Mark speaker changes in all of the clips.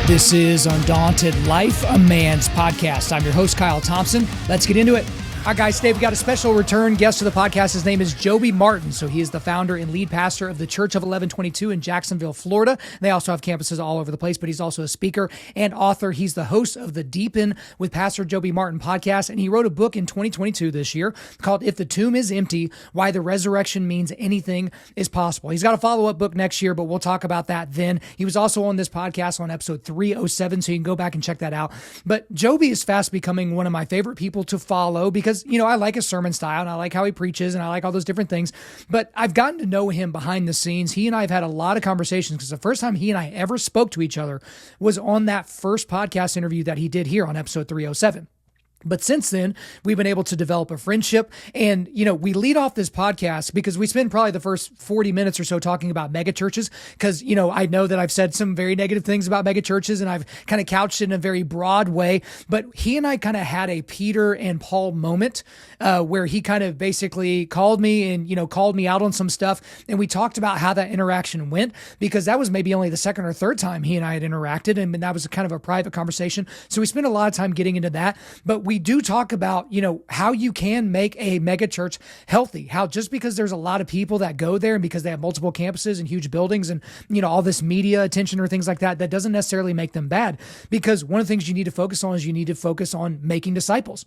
Speaker 1: This is Undaunted.Life, a man's podcast. I'm your host, Kyle Thompson. Let's get into it. All right, guys, today we got a special return guest to the podcast. His name is Joby Martin. So he is the founder and lead pastor of the Church of 1122 in Jacksonville, Florida. They also have campuses all over the place, but he's also a speaker and author. He's the host of the Deppen with Pastor Joby Martin podcast, and he wrote a book in 2022 this year called If the Tomb is Empty, Why the Resurrection Means Anything is Possible. He's got a follow-up book next year, but we'll talk about that then. He was also on this podcast on episode 307, so you can go back and check that out. But Joby is fast becoming one of my favorite people to follow because, you know, I like his sermon style and I like how he preaches and I like all those different things, but I've gotten to know him behind the scenes. He and I have had a lot of conversations because the first time he and I ever spoke to each other was on that first podcast interview that he did here on episode 307. But since then, we've been able to develop a friendship. And, you know, we lead off this podcast because we spend probably the first 40 minutes or so talking about megachurches. Because, you know, I know that I've said some very negative things about megachurches and I've kind of couched it in a very broad way. But he and I kind of had a Peter and Paul moment where he kind of basically called me and, you know, called me out on some stuff. And we talked about how that interaction went, because that was maybe only the second or third time he and I had interacted. And that was kind of a private conversation. So we spent a lot of time getting into that. But we do talk about, you know, how you can make a megachurch healthy, how just because there's a lot of people that go there and because they have multiple campuses and huge buildings and, you know, all this media attention or things like that, that doesn't necessarily make them bad. Because one of the things you need to focus on is you need to focus on making disciples.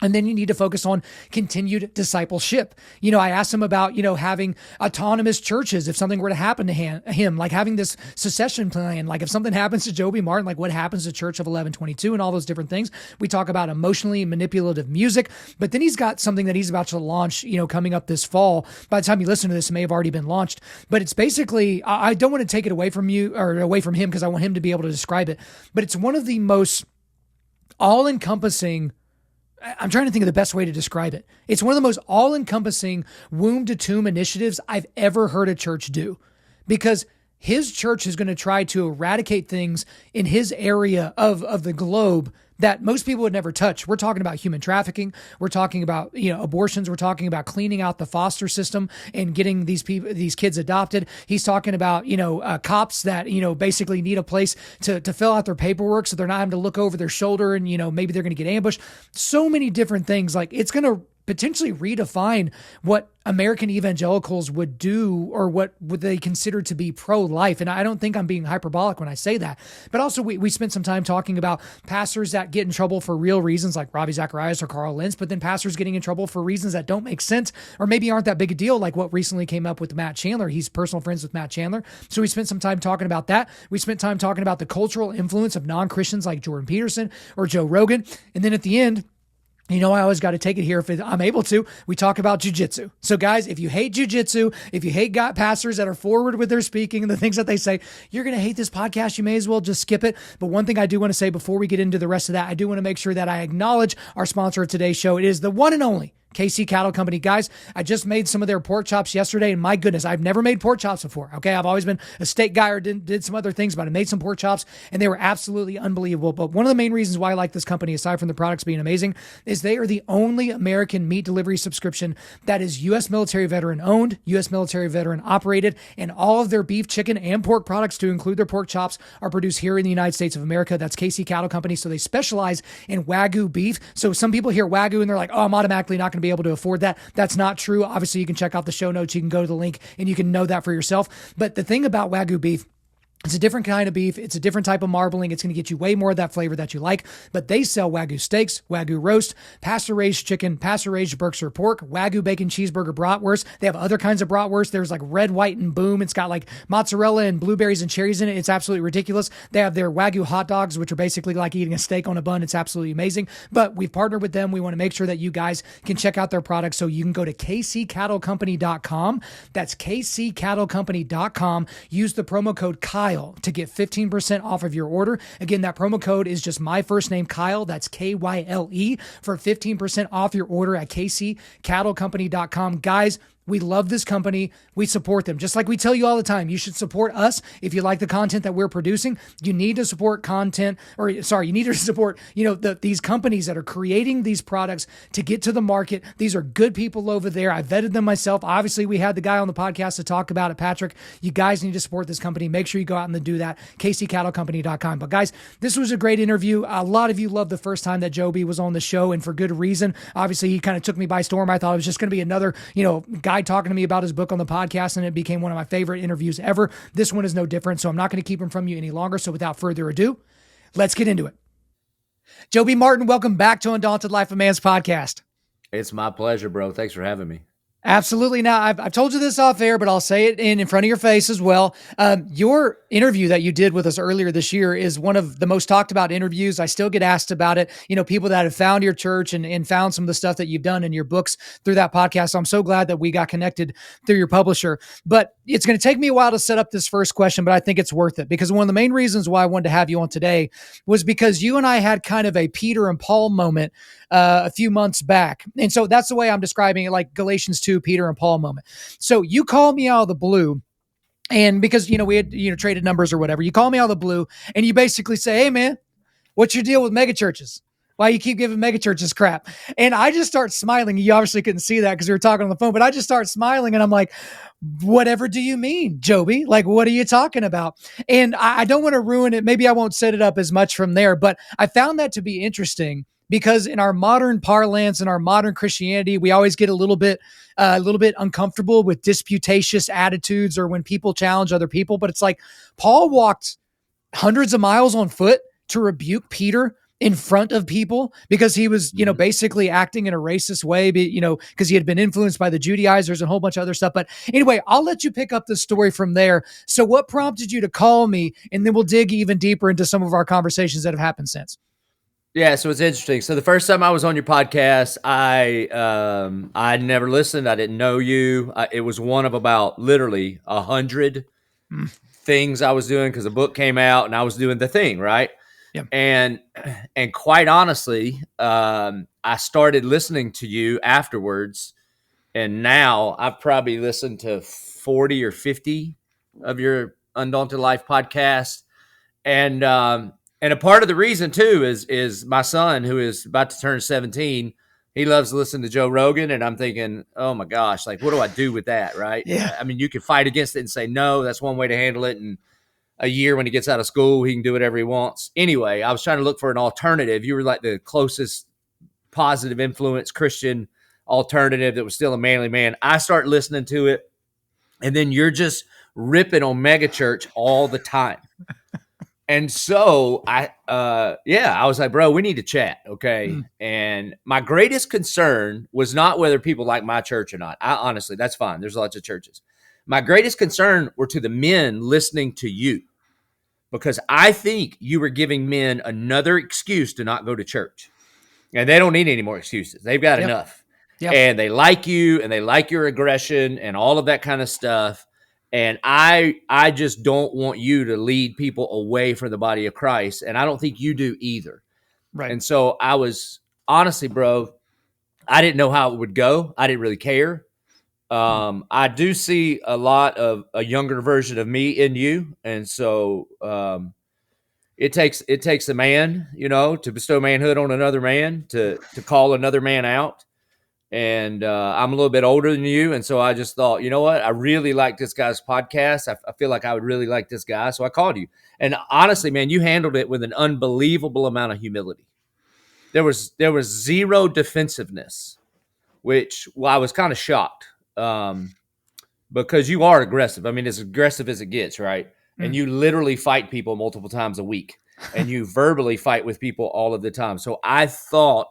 Speaker 1: And then you need to focus on continued discipleship. You know, I asked him about, you know, having autonomous churches if something were to happen to him, like having this succession plan, like if something happens to Joby Martin, like what happens to Church of 1122 and all those different things. We talk about emotionally manipulative music, but then he's got something that he's about to launch, you know, coming up this fall. By the time you listen to this, it may have already been launched, but it's basically, I don't want to take it away from you or away from him because I want him to be able to describe it, but it's one of the most all-encompassing, I'm trying to think of the best way to describe it. It's one of the most all-encompassing womb to tomb initiatives I've ever heard a church do, because his church is going to try to eradicate things in his area of the globe that most people would never touch. We're talking about human trafficking. We're talking about, you know, abortions. We're talking about cleaning out the foster system and getting these kids adopted. He's talking about, you know, cops that, you know, basically need a place to fill out their paperwork so they're not having to look over their shoulder and, you know, maybe they're going to get ambushed. So many different things. Like, it's going to potentially redefine what American evangelicals would do or what would they consider to be pro-life. And I don't think I'm being hyperbolic when I say that. But also we spent some time talking about pastors that get in trouble for real reasons like Ravi Zacharias or Carl Lentz, but then pastors getting in trouble for reasons that don't make sense or maybe aren't that big a deal, like what recently came up with Matt Chandler. He's personal friends with Matt Chandler. So we spent some time talking about that. We spent time talking about the cultural influence of non-Christians like Jordan Peterson or Joe Rogan. And then at the end, you know, I always got to take it here if I'm able to. We talk about Jiu Jitsu. So guys, if you hate Jiu Jitsu, if you hate pastors that are forward with their speaking and the things that they say, you're going to hate this podcast. You may as well just skip it. But one thing I do want to say before we get into the rest of that, I do want to make sure that I acknowledge our sponsor of today's show. It is the one and only KC Cattle Company. Guys, I just made some of their pork chops yesterday, and my goodness, I've never made pork chops before. Okay, I've always been a steak guy or did some other things, but I made some pork chops, and they were absolutely unbelievable. But one of the main reasons why I like this company, aside from the products being amazing, is they are the only American meat delivery subscription that is U.S. military veteran owned, U.S. military veteran operated, and all of their beef, chicken, and pork products, to include their pork chops, are produced here in the United States of America. That's KC Cattle Company. So they specialize in Wagyu beef. So some people hear Wagyu and they're like, oh, I'm automatically not going to be able to afford that. That's not true. Obviously, you can check out the show notes. You can go to the link and you can know that for yourself. But the thing about Wagyu beef, it's a different kind of beef. It's a different type of marbling. It's going to get you way more of that flavor that you like. But they sell Wagyu steaks, Wagyu roast, pasture-raised chicken, pasture-raised Berkshire pork, Wagyu bacon cheeseburger bratwurst. They have other kinds of bratwurst. There's like red, white, and boom. It's got like mozzarella and blueberries and cherries in it. It's absolutely ridiculous. They have their Wagyu hot dogs, which are basically like eating a steak on a bun. It's absolutely amazing. But we've partnered with them. We want to make sure that you guys can check out their products. So you can go to kccattlecompany.com. That's kccattlecompany.com. Use the promo code Kyle to get 15% off of your order. Again, that promo code is just my first name, Kyle. That's Kyle for 15% off your order at kccattlecompany.com. Guys, We love this company. We support them. Just like we tell you all the time, you should support us. If you like the content that we're producing, you need to support you need to support, these companies that are creating these products to get to the market. These are good people over there. I vetted them myself. Obviously, we had the guy on the podcast to talk about it, Patrick. You guys need to support this company. Make sure you go out and do that. KCCattleCompany.com. But guys, this was a great interview. A lot of you loved the first time that Joby was on the show, and for good reason. Obviously, he kind of took me by storm. I thought it was just going to be another, guy talking to me about his book on the podcast, and it became one of my favorite interviews ever. This one is no different, so I'm not going to keep him from you any longer. So without further ado, let's get into it. Joby Martin, welcome back to Undaunted.Life, a Man's podcast.
Speaker 2: It's my pleasure, bro. Thanks for having me.
Speaker 1: Absolutely. Now, I've told you this off air, but I'll say it in front of your face as well. Your interview that you did with us earlier this year is one of the most talked about interviews. I still get asked about it. People that have found your church and found some of the stuff that you've done in your books through that podcast. So I'm so glad that we got connected through your publisher. But it's going to take me a while to set up this first question, but I think it's worth it, because one of the main reasons why I wanted to have you on today was because you and I had kind of a Peter and Paul moment a few months back. And so that's the way I'm describing it, like Galatians 2, Peter and Paul moment. So you called me out of the blue, and because, we had, traded numbers or whatever, you call me out of the blue and you basically say, hey man, what's your deal with megachurches? Why you keep giving megachurches crap? And I just start smiling. You obviously couldn't see that because we were talking on the phone, but I just start smiling and I'm like, whatever do you mean, Joby? Like, what are you talking about? And I don't want to ruin it. Maybe I won't set it up as much from there, but I found that to be interesting, because in our modern parlance, in our modern Christianity, we always get a little bit uncomfortable with disputatious attitudes or when people challenge other people. But it's like Paul walked hundreds of miles on foot to rebuke Peter in front of people because he was, basically acting in a racist way, because he had been influenced by the Judaizers and a whole bunch of other stuff. But anyway, I'll let you pick up the story from there. So what prompted you to call me? And then we'll dig even deeper into some of our conversations that have happened since.
Speaker 2: Yeah, so it's interesting. So the first time I was on your podcast, I never listened. I didn't know you. It was one of about literally 100 things I was doing because the book came out and I was doing the thing, right?
Speaker 1: Yep.
Speaker 2: And quite honestly, I started listening to you afterwards, and now I've probably listened to 40 or 50 of your Undaunted Life podcast, and a part of the reason too is my son, who is about to turn 17. He loves to listen to Joe Rogan, and I'm thinking, oh my gosh, like, what do I do with that, right?
Speaker 1: Yeah.
Speaker 2: I mean, you can fight against it and say, no, that's one way to handle it. And a year when he gets out of school, he can do whatever he wants. Anyway, I was trying to look for an alternative. You were like the closest positive influence Christian alternative that was still a manly man. I start listening to it, and then you're just ripping on megachurch all the time. And so I was like, bro, we need to chat. Okay. And my greatest concern was not whether people like my church or not. Honestly, that's fine. There's lots of churches. My greatest concern were to the men listening to you, because I think you were giving men another excuse to not go to church, and they don't need any more excuses. They've got enough. Yep. And they like you, and they like your aggression and all of that kind of stuff. And I just don't want you to lead people away from the body of Christ. And I don't think you do either.
Speaker 1: Right.
Speaker 2: And so I was, honestly, bro, I didn't know how it would go. I didn't really care. I do see a lot of a younger version of me in you. And so it takes a man, to bestow manhood on another man, to call another man out. And I'm a little bit older than you. And so I just thought, you know what? I really like this guy's podcast. I feel like I would really like this guy. So I called you. And honestly, man, you handled it with an unbelievable amount of humility. There was zero defensiveness, which, well, I was kind of shocked because you are aggressive. I mean, as aggressive as it gets, right? And you literally fight people multiple times a week, and you verbally fight with people all of the time. So I thought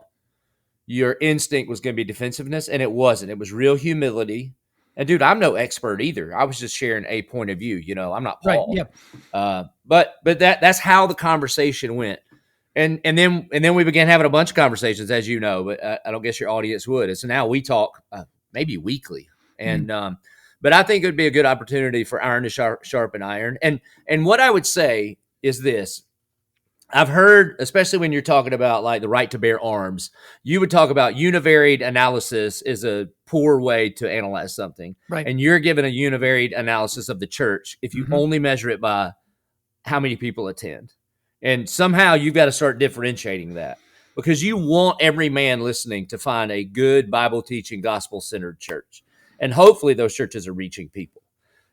Speaker 2: your instinct was going to be defensiveness, and it wasn't. It was real humility. And dude, I'm no expert either. I was just sharing a point of view. I'm not Paul.
Speaker 1: Right. Yep.
Speaker 2: But that's how the conversation went. And then we began having a bunch of conversations, as you know. But I don't guess your audience would. And so now we talk maybe weekly. And but I think it would be a good opportunity for iron to sharpen iron. And what I would say is this: I've heard, especially when you're talking about like the right to bear arms, you would talk about univariate analysis is a poor way to analyze something.
Speaker 1: Right.
Speaker 2: And you're given a univariate analysis of the church if you only measure it by how many people attend. And somehow you've got to start differentiating that, because you want every man listening to find a good Bible teaching, gospel centered church. And hopefully those churches are reaching people.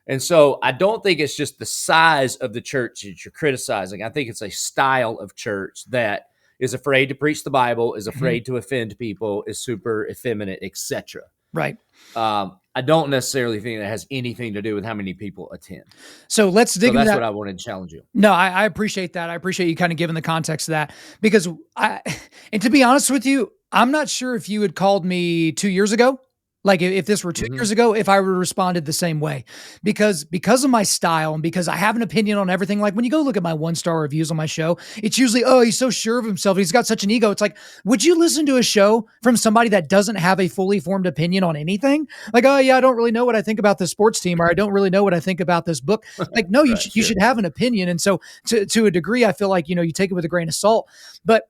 Speaker 2: And so I don't think it's just the size of the church that you're criticizing. I think it's a style of church that is afraid to preach the Bible, is afraid to offend people, is super effeminate, etc.
Speaker 1: Right.
Speaker 2: I don't necessarily think that has anything to do with how many people attend.
Speaker 1: So let's dig
Speaker 2: So
Speaker 1: into
Speaker 2: that's
Speaker 1: that.
Speaker 2: what I wanted to challenge you.
Speaker 1: No, I appreciate that. I appreciate you kind of giving the context of that, because and to be honest with you, I'm not sure if you had called me 2 years ago, like if this were 2 years ago, if I would have responded the same way, because of my style and because I have an opinion on everything. Like when you go look at my 1-star reviews on my show, it's usually, oh, he's so sure of himself. He's got such an ego. It's like, would you listen to a show from somebody that doesn't have a fully formed opinion on anything? Like, oh yeah, I don't really know what I think about this sports team, or I don't really know what I think about this book. Like, no, you should have an opinion. And so to a degree, I feel like, you take it with a grain of salt. But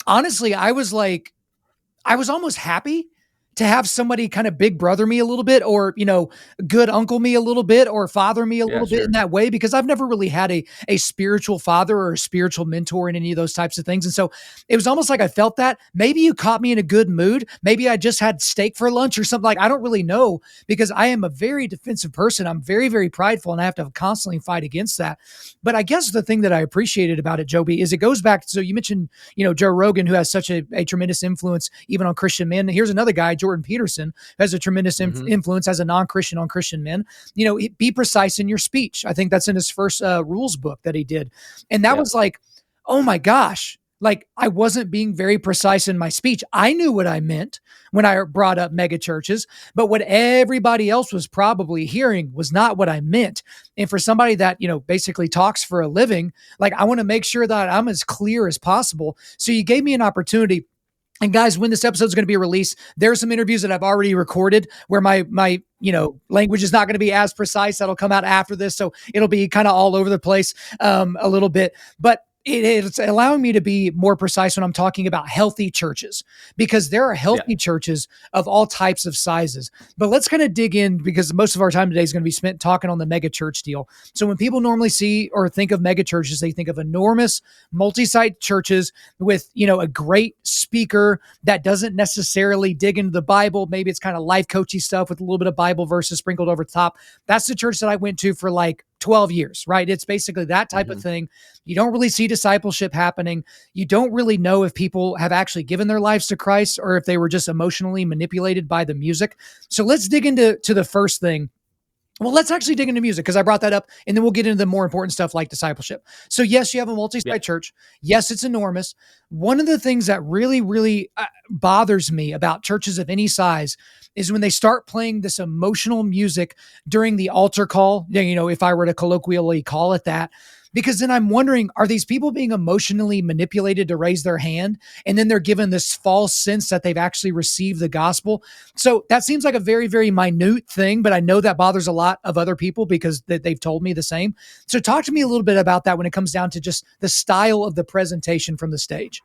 Speaker 1: honestly, I was almost happy to have somebody kind of big brother me a little bit, or, good uncle me a little bit, or father me a little bit in that way, because I've never really had a spiritual father or a spiritual mentor in any of those types of things. And so it was almost like I felt that maybe you caught me in a good mood. Maybe I just had steak for lunch or something. Like, I don't really know, because I am a very defensive person. I'm very, very prideful, and I have to constantly fight against that. But I guess the thing that I appreciated about it, Joby, is it goes back. So you mentioned, Joe Rogan, who has such a tremendous influence even on Christian men. Here's another guy, Jordan Peterson, who has a tremendous influence as a non-Christian on Christian men. Be precise in your speech. I think that's in his first rules book that he did. And that was like, oh my gosh, like I wasn't being very precise in my speech. I knew what I meant when I brought up megachurches, but what everybody else was probably hearing was not what I meant. And for somebody that, basically talks for a living, like I want to make sure that I'm as clear as possible. So you gave me an opportunity. And guys, when this episode is going to be released, there's some interviews that I've already recorded where my language is not going to be as precise. That'll come out after this. So it'll be kind of all over the place a little bit. But it's allowing me to be more precise when I'm talking about healthy churches, because there are healthy churches of all types of sizes. But let's kind of dig in, because most of our time today is going to be spent talking on the megachurch deal. So when people normally see or think of megachurches, they think of enormous multi-site churches with, a great speaker that doesn't necessarily dig into the Bible. Maybe it's kind of life coachy stuff with a little bit of Bible verses sprinkled over the top. That's the church that I went to for like 12 years, right? It's basically that type of thing. You don't really see discipleship happening. You don't really know if people have actually given their lives to Christ or if they were just emotionally manipulated by the music. So let's dig into the first thing. Well, let's actually dig into music, because I brought that up, and then we'll get into the more important stuff like discipleship. So yes, you have a multi-site church. Yes, it's enormous. One of the things that really, really bothers me about churches of any size is when they start playing this emotional music during the altar call, if I were to colloquially call it that. Because then I'm wondering, are these people being emotionally manipulated to raise their hand? And then they're given this false sense that they've actually received the gospel. So that seems like a very, very minute thing, but I know that bothers a lot of other people because they've told me the same. So talk to me a little bit about that when it comes down to just the style of the presentation from the stage.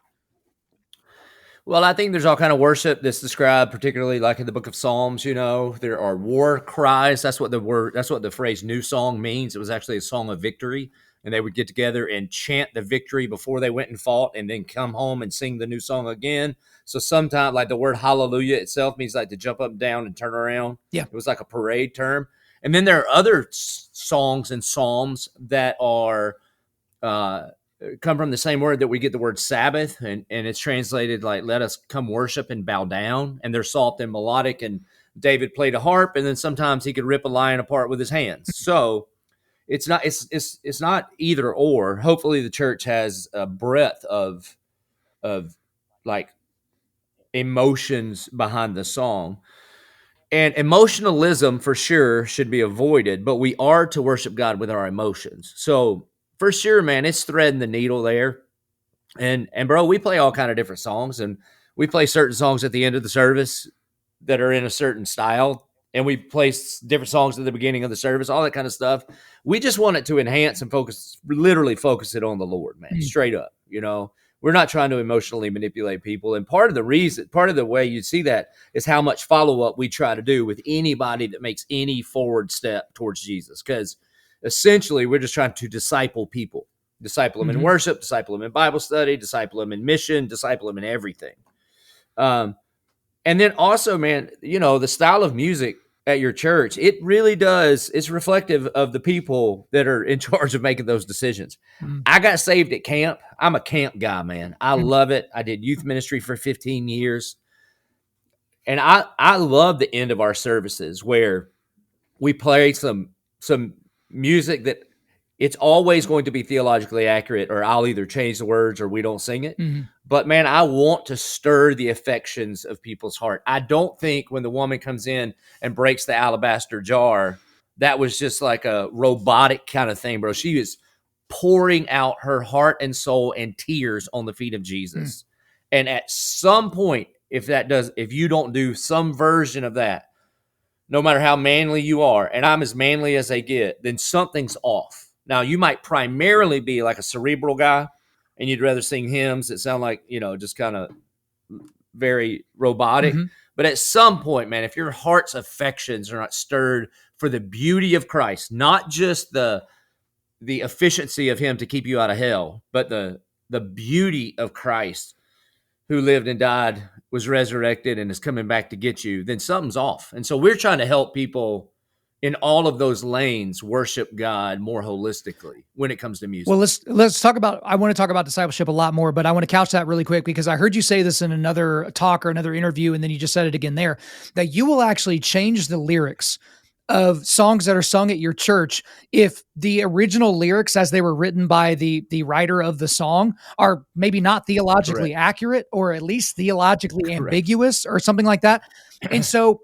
Speaker 2: Well, I think there's all kind of worship that's described, particularly like in the book of Psalms. There are war cries. That's what the phrase "new song" means. It was actually a song of victory, and they would get together and chant the victory before they went and fought, and then come home and sing the new song again. So sometimes, like the word "hallelujah" itself means like to jump up and down and turn around. Yeah, it was like a parade term. And then there are other songs and psalms that are come from the same word that we get the word Sabbath, and it's translated like "let us come worship and bow down." And they're soft and melodic, and David played a harp, and then sometimes he could rip a lion apart with his hands. So it's not either or. Hopefully the church has a breadth of like emotions behind the song. And emotionalism for sure should be avoided, but we are to worship God with our emotions. So for sure, man, it's threading the needle there. And bro, we play all kind of different songs, and we play certain songs at the end of the service that are in a certain style. and we place different songs at the beginning of the service, all that kind of stuff. We just want it to enhance and literally focus it on the Lord, man, straight up. We're not trying to emotionally manipulate people. And part of the way you see that is how much follow-up we try to do with anybody that makes any forward step towards Jesus. Because essentially, we're just trying to disciple people, disciple them in worship, disciple them in Bible study, disciple them in mission, disciple them in everything. And then also, man, the style of music at your church, it really does. It's reflective of the people that are in charge of making those decisions. I got saved at camp. I'm a camp guy, man. I love it. I did youth ministry for 15 years. And I love the end of our services where we play some music that it's always going to be theologically accurate, or I'll either change the words or we don't sing it. But man, I want to stir the affections of people's heart. I don't think when the woman comes in and breaks the alabaster jar, that was just like a robotic kind of thing, bro. She is pouring out her heart and soul and tears on the feet of Jesus. And at some point, if you don't do some version of that, no matter how manly you are, and I'm as manly as they get, then something's off. Now, you might primarily be like a cerebral guy, and you'd rather sing hymns that sound like, just kind of very robotic. But at some point, man, if your heart's affections are not stirred for the beauty of Christ, not just the efficiency of him to keep you out of hell, but the beauty of Christ, who lived and died, was resurrected, and is coming back to get you, then something's off. And so we're trying to help people in all of those lanes worship God more holistically when it comes to music.
Speaker 1: Well, let's talk about, I want to talk about discipleship a lot more, but I want to couch that really quick because I heard you say this in another talk or another interview, and then you just said it again there, that you will actually change the lyrics of songs that are sung at your church if the original lyrics as they were written by the writer of the song are maybe not theologically accurate, or at least theologically ambiguous or something like that. And so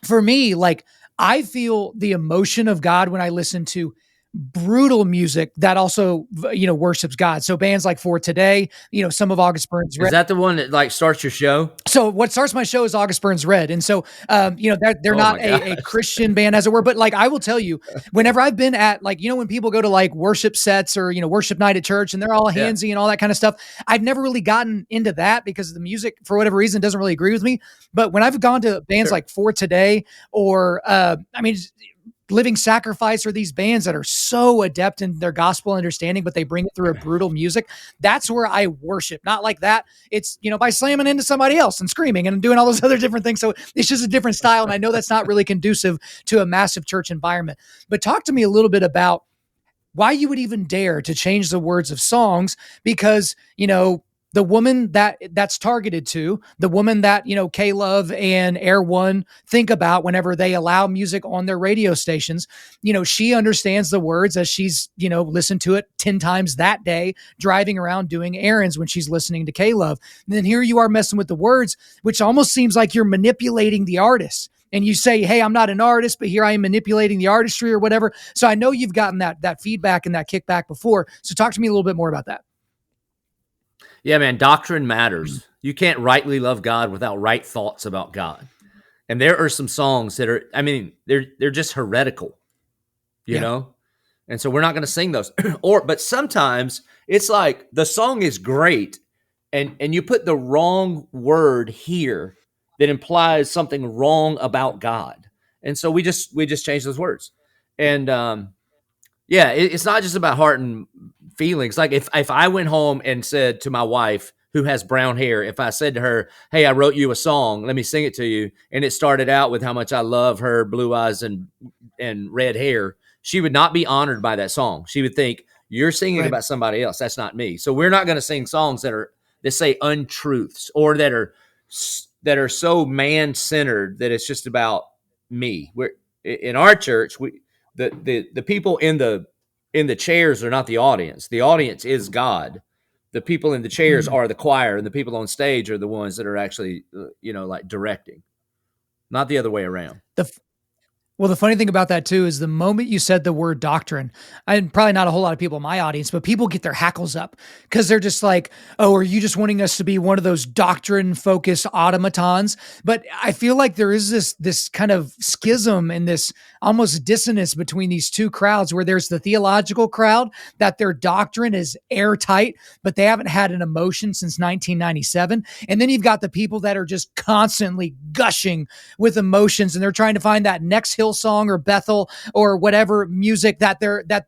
Speaker 1: for me, like, I feel the emotion of God when I listen to brutal music that also, worships God. So bands like For Today, some of August Burns Red.
Speaker 2: Is that the one that like starts your show?
Speaker 1: So what starts my show is August Burns Red. And so, they're not a Christian band, as it were, but like, I will tell you, whenever I've been at, like, when people go to like worship sets or, worship night at church and they're all handsy and all that kind of stuff, I've never really gotten into that because the music, for whatever reason, doesn't really agree with me. But when I've gone to bands like For Today or, Living Sacrifice, or these bands that are so adept in their gospel understanding, but they bring it through a brutal music, that's where I worship. Not like that. It's, by slamming into somebody else and screaming and doing all those other different things. So it's just a different style. And I know that's not really conducive to a massive church environment. But talk to me a little bit about why you would even dare to change the words of songs, because, the woman that's targeted to, the woman that, K-Love and Air One think about whenever they allow music on their radio stations, she understands the words as she's, listened to it 10 times that day, driving around doing errands when she's listening to K-Love. And then here you are messing with the words, which almost seems like you're manipulating the artist. And you say, hey, I'm not an artist, but here I am manipulating the artistry or whatever. So I know you've gotten that feedback and that kickback before. So talk to me a little bit more about that.
Speaker 2: Yeah, man, doctrine matters. You can't rightly love God without right thoughts about God. And there are some songs that are, they're just heretical, you know? And so we're not going to sing those. But sometimes it's like the song is great and you put the wrong word here that implies something wrong about God. And so we just change those words. And it's not just about heart and feelings. Like if I went home and said to my wife, who has brown hair, if I said to her, hey, I wrote you a song, let me sing it to you, and it started out with how much I love her blue eyes and red hair, she would not be honored by that song. She would think, you're singing about somebody else. That's not me. So we're not going to sing songs that say untruths or that are so man-centered that it's just about me. We're in our church, the people in the chairs are not the audience. The audience is God. The people in the chairs are the choir, and the people on stage are the ones that are actually, like directing, not the other way around.
Speaker 1: Well, the funny thing about that too is the moment you said the word doctrine, and probably not a whole lot of people in my audience, but people get their hackles up because they're just like, oh, are you just wanting us to be one of those doctrine focused automatons? But I feel like there is this kind of schism and this almost dissonance between these two crowds where there's the theological crowd that their doctrine is airtight, but they haven't had an emotion since 1997. And then you've got the people that are just constantly gushing with emotions and they're trying to find that next hill song or Bethel or whatever music that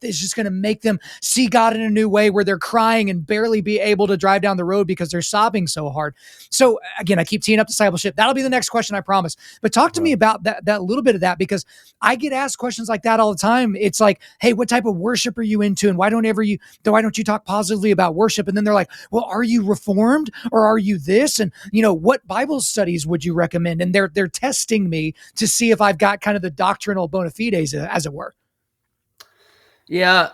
Speaker 1: is just going to make them see God in a new way where they're crying and barely be able to drive down the road because they're sobbing so hard. So again, I keep teeing up discipleship. That'll be the next question, I promise. But talk to me about that little bit of that, because I get asked questions like that all the time. It's like, hey, what type of worship are you into? And why don't you talk positively about worship? And then they're like, well, are you reformed or are you this? And what Bible studies would you recommend? And they're testing me to see if I've got kind of the doctrinal bona fides, as it were.
Speaker 2: Yeah.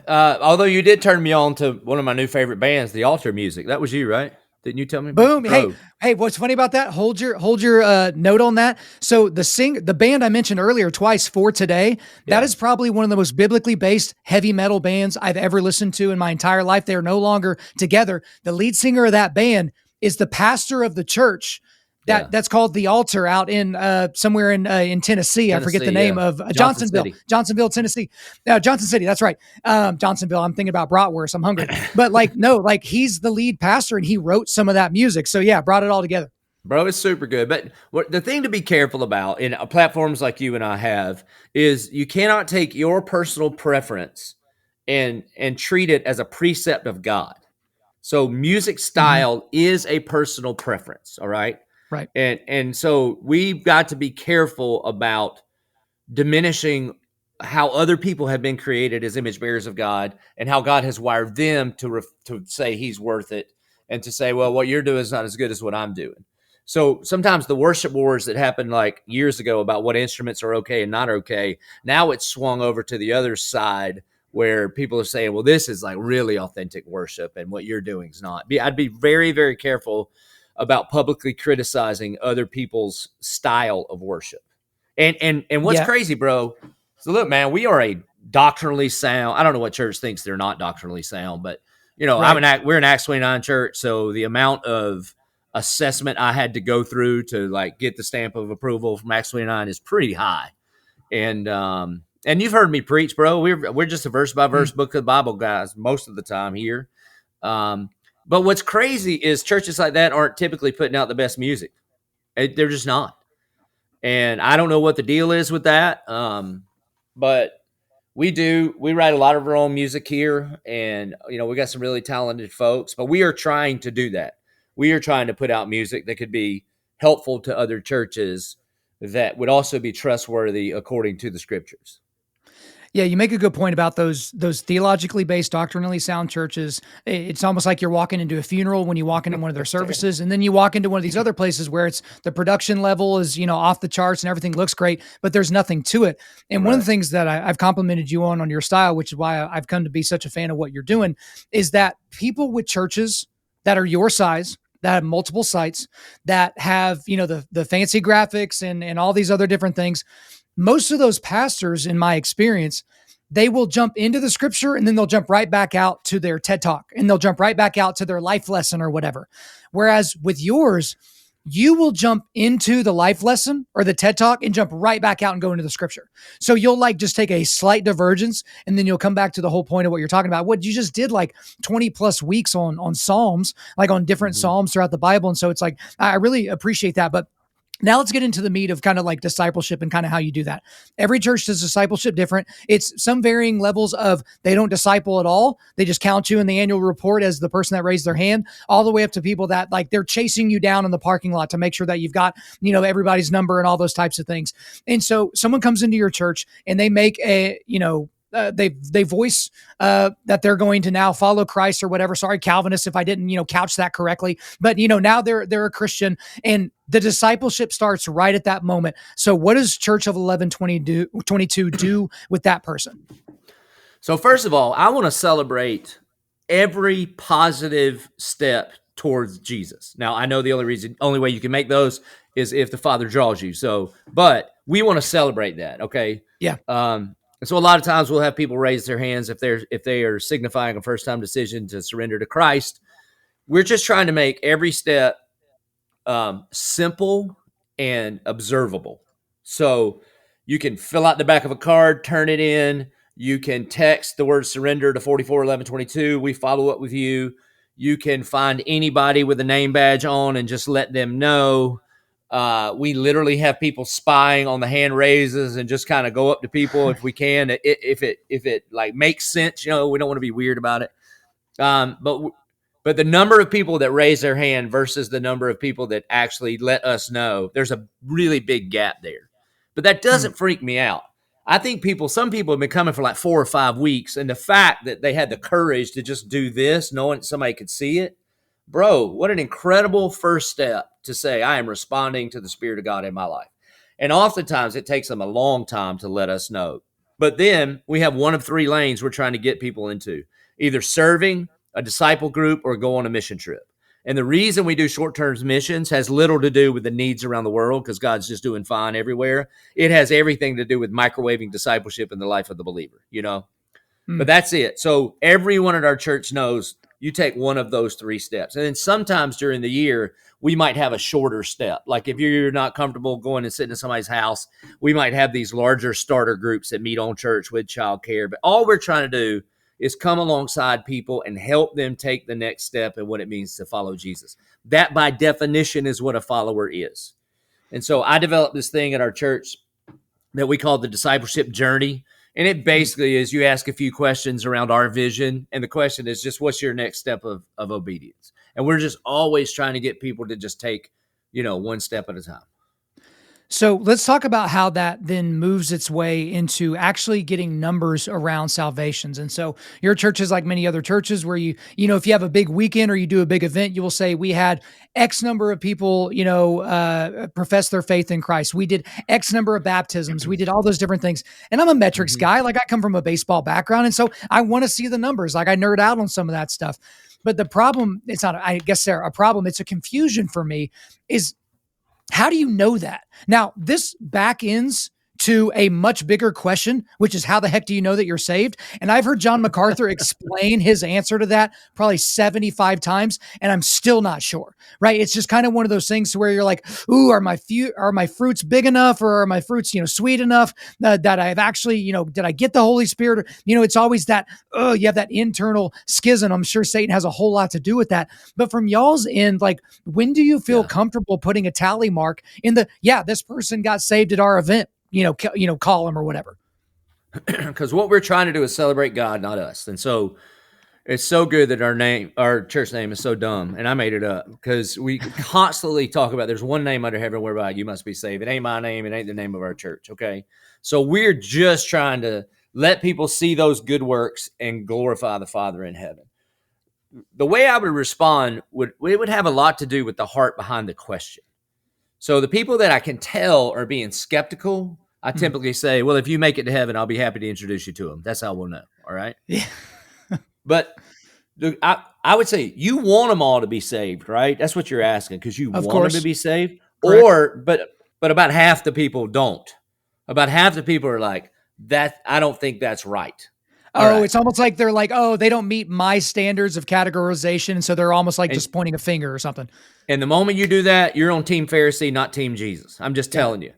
Speaker 2: Although you did turn me on to one of my new favorite bands, the Altar Music. That was you, right? Didn't you tell me?
Speaker 1: Boom. Hey, what's funny about that? Hold your note on that. So the band I mentioned earlier twice, For Today, that is probably one of the most biblically based heavy metal bands I've ever listened to in my entire life. They are no longer together. The lead singer of that band is the pastor of the church that's called The Altar out in somewhere in Tennessee. I forget the name of Johnsonville, Tennessee. Johnson City. That's right. Johnsonville. I'm thinking about bratwurst. I'm hungry. But he's the lead pastor and he wrote some of that music. So yeah, brought it all together.
Speaker 2: Bro, it's super good. But the thing to be careful about in platforms like you and I have is you cannot take your personal preference and treat it as a precept of God. So music style is a personal preference. All right.
Speaker 1: Right.
Speaker 2: And so we've got to be careful about diminishing how other people have been created as image bearers of God and how God has wired them to say he's worth it and to say, well, what you're doing is not as good as what I'm doing. So sometimes the worship wars that happened like years ago about what instruments are okay and not okay, now it's swung over to the other side where people are saying, well, this is like really authentic worship and what you're doing is not. I'd be very, very careful about publicly criticizing other people's style of worship. And what's crazy, bro? So look, man, we are a doctrinally sound. I don't know what church thinks they're not doctrinally sound, but we're an Acts 29 church. So the amount of assessment I had to go through to like get the stamp of approval from Acts 29 is pretty high. And you've heard me preach, bro. We're just a verse by verse book of the Bible guys most of the time here. But what's crazy is churches like that aren't typically putting out the best music. They're just not. And I don't know what the deal is with that. But we write a lot of our own music here. And, we got some really talented folks. But we are trying to do that. We are trying to put out music that could be helpful to other churches that would also be trustworthy according to the scriptures.
Speaker 1: Yeah, you make a good point about those theologically based, doctrinally sound churches. It's almost like you're walking into a funeral when you walk into one of their services, and then you walk into one of these other places where it's the production level is off the charts and everything looks great, but there's nothing to it. And one of the things that I've complimented you on your style, which is why I've come to be such a fan of what you're doing, is that people with churches that are your size, that have multiple sites, that have the fancy graphics and all these other different things. Most of those pastors, in my experience, they will jump into the scripture and then they'll jump right back out to their TED Talk and they'll jump right back out to their life lesson or whatever. Whereas with yours, you will jump into the life lesson or the TED Talk and jump right back out and go into the scripture. So you'll just take a slight divergence and then you'll come back to the whole point of what you're talking about. What you just did 20 plus weeks on Psalms, on different Psalms throughout the Bible. And so it's I really appreciate that. But now let's get into the meat of kind of discipleship and kind of how you do that. Every church does discipleship different. It's some varying levels of they don't disciple at all. They just count you in the annual report as the person that raised their hand, all the way up to people that they're chasing you down in the parking lot to make sure that you've got, everybody's number and all those types of things. And so someone comes into your church and they make they voice that they're going to now follow Christ or whatever. Sorry, Calvinists, if I didn't, couch that correctly. But, now they're a Christian and the discipleship starts right at that moment. So what does Church of 1122 do with that person?
Speaker 2: So first of all, I want to celebrate every positive step towards Jesus. Now, I know the only way you can make those is if the Father draws you. But we want to celebrate that. Okay.
Speaker 1: Yeah.
Speaker 2: So a lot of times we'll have people raise their hands if they are signifying a first time decision to surrender to Christ. We're just trying to make every step simple and observable. So you can fill out the back of a card, turn it in. You can text the word surrender to 441122. We follow up with you. You can find anybody with a name badge on and just let them know. We literally have people spying on the hand raises and just kind of go up to people if we can. If it like makes sense, we don't want to be weird about it. But the number of people that raise their hand versus the number of people that actually let us know, there's a really big gap there. But that doesn't freak me out. I think some people have been coming for like 4 or 5 weeks, and the fact that they had the courage to just do this, knowing somebody could see it, bro, what an incredible first step to say, I am responding to the Spirit of God in my life. And oftentimes it takes them a long time to let us know. But then we have one of 3 lanes we're trying to get people into, either serving, a disciple group, or go on a mission trip. And the reason we do short-term missions has little to do with the needs around the world, because God's just doing fine everywhere. It has everything to do with microwaving discipleship in the life of the believer, But that's it. So everyone at our church knows you take one of those 3 steps. And then sometimes during the year, we might have a shorter step. Like if you're not comfortable going and sitting in somebody's house, we might have these larger starter groups that meet on church with childcare. But all we're trying to do is come alongside people and help them take the next step in what it means to follow Jesus. That by definition is what a follower is. And so I developed this thing at our church that we call the discipleship journey. And it basically is you ask a few questions around our vision. And the question is just, what's your next step of obedience? And we're just always trying to get people to just take, one step at a time.
Speaker 1: So let's talk about how that then moves its way into actually getting numbers around salvations. And so your church is like many other churches where if you have a big weekend or you do a big event, you will say we had X number of people, profess their faith in Christ. We did X number of baptisms. We did all those different things. And I'm a metrics guy. Like I come from a baseball background. And so I want to see the numbers. Like I nerd out on some of that stuff. But the problem, it's not, I guess they're a problem. It's a confusion for me is, how do you know that? Now, this back ends to a much bigger question, which is how the heck do you know that you're saved? And I've heard John MacArthur explain his answer to that probably 75 times, and I'm still not sure, right? It's just kind of one of those things where you're like, ooh, are my fruits big enough, or are my fruits, sweet enough that I've actually, did I get the Holy Spirit? It's always that, you have that internal schism. I'm sure Satan has a whole lot to do with that. But from y'all's end, like, when do you feel comfortable putting a tally mark in this person got saved at our event? Call them or whatever.
Speaker 2: Because what we're trying to do is celebrate God, not us. And so it's so good that our church name is so dumb, and I made it up because we constantly talk about there's one name under heaven whereby you must be saved. It ain't my name. It ain't the name of our church. Okay. So we're just trying to let people see those good works and glorify the Father in heaven. The way I would respond would have a lot to do with the heart behind the question. So the people that I can tell are being skeptical, I typically say, well, if you make it to heaven, I'll be happy to introduce you to them. That's how we'll know. All right.
Speaker 1: Yeah.
Speaker 2: But I would say you want them all to be saved, right? That's what you're asking, because you want them to be saved. Correct. But about half the people don't. About half the people are like, that. I don't think that's right.
Speaker 1: Right. It's almost like they're like, oh, they don't meet my standards of categorization. And so they're almost like just pointing a finger or something.
Speaker 2: And the moment you do that, you're on Team Pharisee, not Team Jesus. I'm just telling you.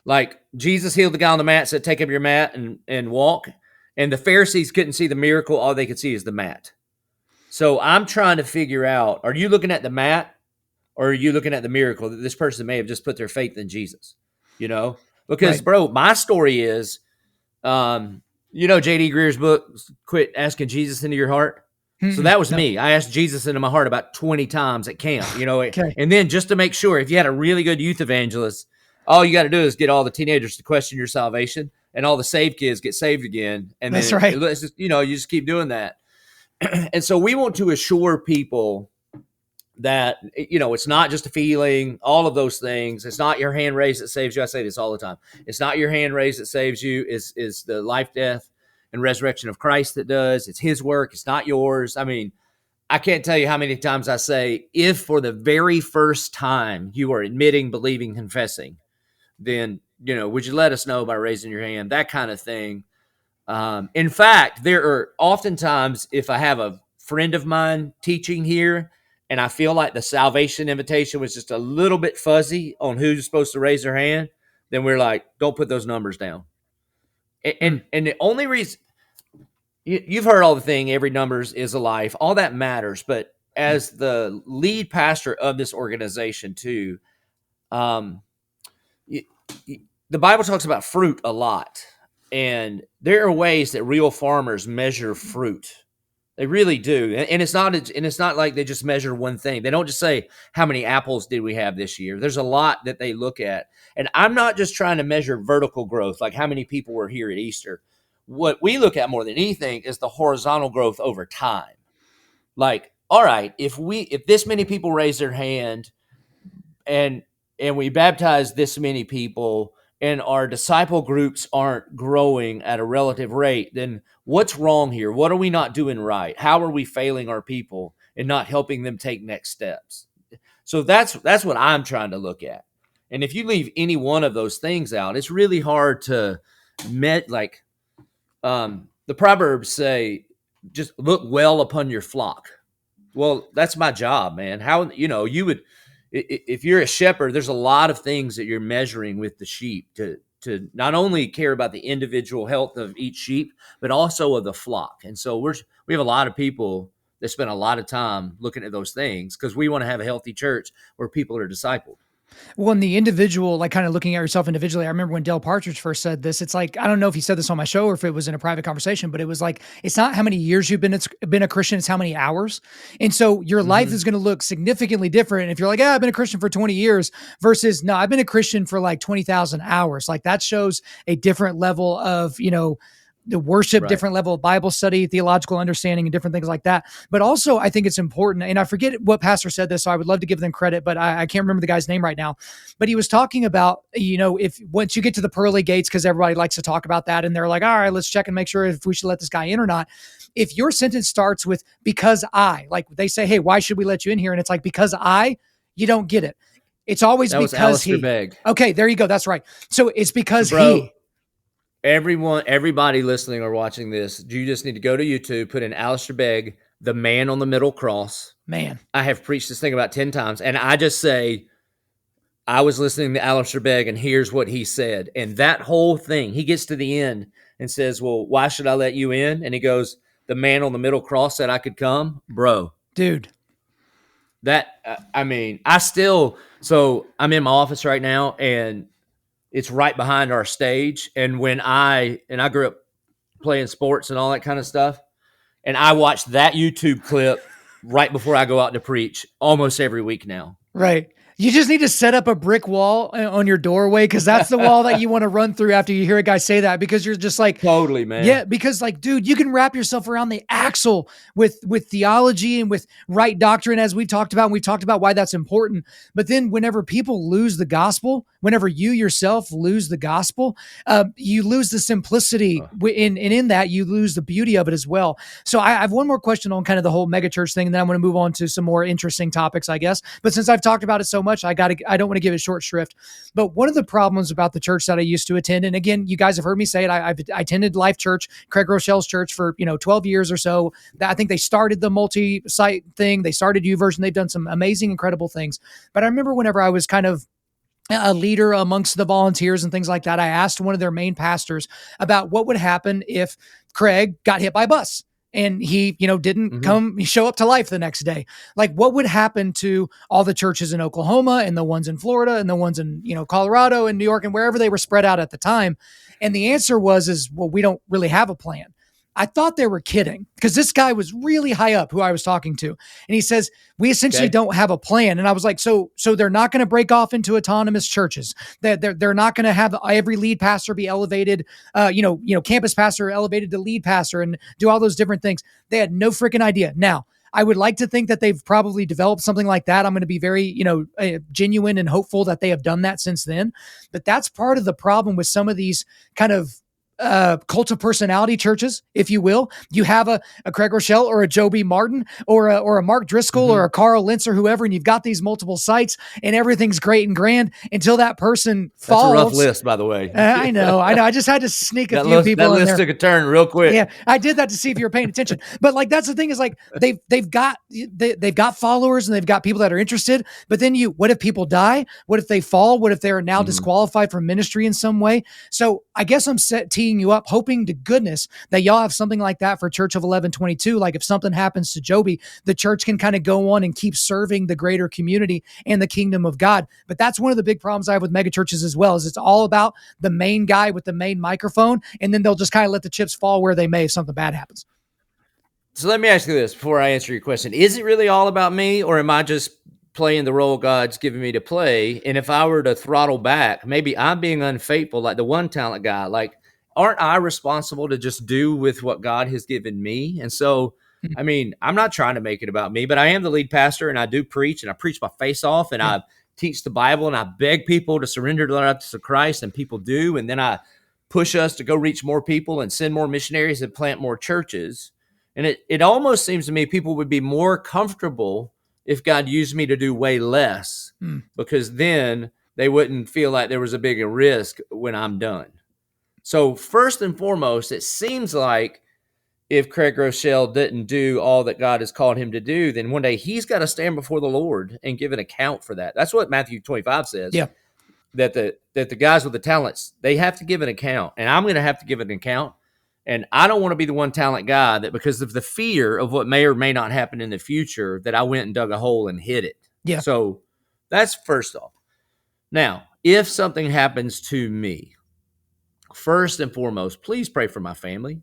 Speaker 2: Like Jesus healed the guy on the mat, said, take up your mat and walk. And the Pharisees couldn't see the miracle. All they could see is the mat. So I'm trying to figure out, are you looking at the mat or are you looking at the miracle that this person may have just put their faith in Jesus? Because bro, my story is, J.D. Greer's book, Quit Asking Jesus Into Your Heart. So that was me. I asked Jesus into my heart about 20 times at camp, okay. And then just to make sure, if you had a really good youth evangelist, all you got to do is get all the teenagers to question your salvation, and all the saved kids get saved again. And then it's just, you just keep doing that. And so we want to assure people that, it's not just a feeling, all of those things. It's not your hand raised that saves you. I say this all the time. It's not your hand raised that saves you. Is the life, death, and resurrection of Christ that does. It's his work. It's not yours. I mean, I can't tell you how many times I say, if for the very first time you are admitting, believing, confessing, then would you let us know by raising your hand? That kind of thing. In fact, there are oftentimes, if I have a friend of mine teaching here and I feel like the salvation invitation was just a little bit fuzzy on who's supposed to raise their hand, then we're like, don't put those numbers down. And the only reason, you've heard all the thing, every numbers is a life, all that matters. But as the lead pastor of this organization too, the Bible talks about fruit a lot. And there are ways that real farmers measure fruit. They really do. And it's not like they just measure one thing. They don't just say, how many apples did we have this year? There's a lot that they look at. And I'm not just trying to measure vertical growth, like how many people were here at Easter. What we look at more than anything is the horizontal growth over time. Like, all right, if this many people raise their hand and we baptize this many people, and our disciple groups aren't growing at a relative rate, then what's wrong here? What are we not doing right? How are we failing our people and not helping them take next steps? So that's what I'm trying to look at. And if you leave any one of those things out, it's really hard to the Proverbs say, just look well upon your flock. Well, that's my job, man. How, you would, if you're a shepherd, there's a lot of things that you're measuring with the sheep to not only care about the individual health of each sheep, but also of the flock. And so we have a lot of people that spend a lot of time looking at those things because we want to have a healthy church where people are discipled.
Speaker 1: Well, in the individual, like kind of looking at yourself individually, I remember when Dale Partridge first said this, it's like, I don't know if he said this on my show or if it was in a private conversation, but it was like, it's not how many years you've been a Christian, it's how many hours. And so your life is going to look significantly different if you're like, I've been a Christian for 20 years versus, no, I've been a Christian for like 20,000 hours. Like that shows a different level of, the worship, right, different level of Bible study, theological understanding, and different things like that. But also, I think it's important, and I forget what pastor said this, so I would love to give them credit, but I can't remember the guy's name right now. But he was talking about, if once you get to the pearly gates, because everybody likes to talk about that, and they're like, all right, let's check and make sure if we should let this guy in or not. If your sentence starts with, because I, like they say, hey, why should we let you in here? And it's like, because you don't get it. It's always
Speaker 2: that
Speaker 1: because he.
Speaker 2: Begg.
Speaker 1: Okay, there you go. That's right. So it's because he.
Speaker 2: Everybody listening or watching this, you just need to go to YouTube, put in Alistair Begg, the man on the middle cross.
Speaker 1: Man,
Speaker 2: I have preached this thing about 10 times, and I just say, I was listening to Alistair Begg, and here's what he said. And that whole thing, he gets to the end and says, well, why should I let you in? And he goes, the man on the middle cross said I could come. Bro.
Speaker 1: Dude.
Speaker 2: That, I'm in my office right now, and it's right behind our stage. And when I grew up playing sports and all that kind of stuff, and I watch that YouTube clip right before I go out to preach almost every week now.
Speaker 1: Right. You just need to set up a brick wall on your doorway because that's the wall that you want to run through after you hear a guy say that, because you're just like,
Speaker 2: totally, man.
Speaker 1: Yeah, because like, dude, you can wrap yourself around the axle with theology and with right doctrine, as we've talked about, and we've talked about why that's important. But then whenever people lose the gospel, whenever you yourself lose the gospel, you lose the simplicity, and in that you lose the beauty of it as well. So I have one more question on kind of the whole megachurch thing, and then I'm going to move on to some more interesting topics, I guess. But since I've talked about it so much, I don't want to give it short shrift. But one of the problems about the church that I used to attend, and again, you guys have heard me say it, I attended Life Church, Craig Rochelle's church, for 12 years or so. I think they started the multi-site thing. They started YouVersion. They've done some amazing, incredible things. But I remember whenever I was kind of a leader amongst the volunteers and things like that, I asked one of their main pastors about what would happen if Craig got hit by a bus and he, didn't show up to Life the next day. Like, what would happen to all the churches in Oklahoma and the ones in Florida and the ones in, Colorado and New York and wherever they were spread out at the time? And the answer was, well, we don't really have a plan. I thought they were kidding, because this guy was really high up who I was talking to. And he says, we essentially don't have a plan. And I was like, so they're not going to break off into autonomous churches. They're not going to have every lead pastor be elevated, campus pastor elevated to lead pastor and do all those different things. They had no freaking idea. Now, I would like to think that they've probably developed something like that. I'm going to be very, genuine and hopeful that they have done that since then. But that's part of the problem with some of these kind of cult of personality churches, if you will. You have a Craig Rochelle or a Joby Martin or a Mark Driscoll or a Carl Lentz or whoever, and you've got these multiple sites and everything's great and grand until that person falls.
Speaker 2: That's a rough list, by the way.
Speaker 1: I know. I just had to sneak a few people
Speaker 2: in there. That list took a turn real quick.
Speaker 1: Yeah, I did that to see if you were paying attention. But like, that's the thing, is like they've got followers and they've got people that are interested. But then what if people die? What if they fall? What if they are now disqualified from ministry in some way? So I guess I'm teeing you up, hoping to goodness that y'all have something like that for Church of 1122. Like if something happens to Joby, the church can kind of go on and keep serving the greater community and the kingdom of God. But that's one of the big problems I have with megachurches as well, is it's all about the main guy with the main microphone, and then they'll just kind of let the chips fall where they may if something bad happens.
Speaker 2: So let me ask you this before I answer your question. Is it really all about me, or am I just playing the role God's given me to play? And if I were to throttle back, maybe I'm being unfaithful, like the one talent guy. Like, aren't I responsible to just do with what God has given me? And so, I mean, I'm not trying to make it about me, but I am the lead pastor, and I do preach, and I preach my face off, and I teach the Bible, and I beg people to surrender their lives to Christ, and people do. And then I push us to go reach more people and send more missionaries and plant more churches. And it almost seems to me people would be more comfortable if God used me to do way less, because then they wouldn't feel like there was a bigger risk when I'm done. So first and foremost, it seems like if Craig Rochelle didn't do all that God has called him to do, then one day he's got to stand before the Lord and give an account for that. That's what Matthew 25 says.
Speaker 1: Yeah.
Speaker 2: That the guys with the talents, they have to give an account, and I'm going to have to give an account. And I don't want to be the one talent guy that, because of the fear of what may or may not happen in the future, that I went and dug a hole and hid it.
Speaker 1: Yeah.
Speaker 2: So that's first off. Now, if something happens to me, first and foremost, please pray for my family.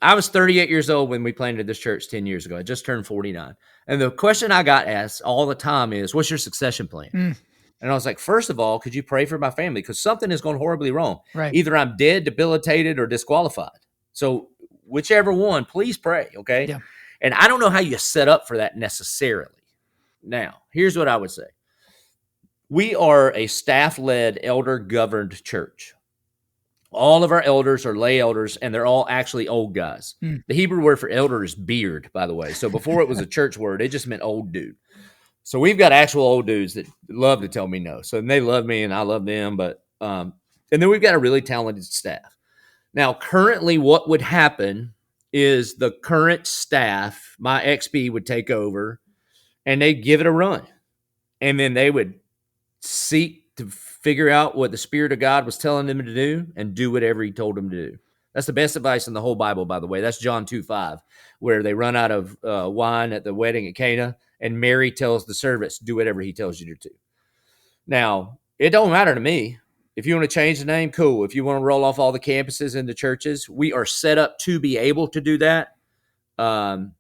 Speaker 2: I was 38 years old when we planted this church 10 years ago. I just turned 49. And the question I got asked all the time is, what's your succession plan? And I was like, first of all, could you pray for my family? Because something is going horribly wrong.
Speaker 1: Right.
Speaker 2: Either I'm dead, debilitated, or disqualified. So whichever one, please pray, okay?
Speaker 1: Yeah.
Speaker 2: And I don't know how you set up for that necessarily. Now, here's what I would say. We are a staff-led, elder-governed church. All of our elders are lay elders, and they're all actually old guys. The Hebrew word for elder is beard, by the way. So before it was a church word, it just meant old dude. So we've got actual old dudes that love to tell me no. So they love me and I love them. But and then we've got a really talented staff. Now, currently what would happen is the current staff, my XP would take over and they'd give it a run. And then they would seek to figure out what the Spirit of God was telling them to do and do whatever he told them to do. That's the best advice in the whole Bible, by the way. That's John 2:5, where they run out of wine at the wedding at Cana. And Mary tells the servants, do whatever he tells you to do. Now, it don't matter to me. If you want to change the name, cool. If you want to roll off all the campuses and the churches, we are set up to be able to do that. And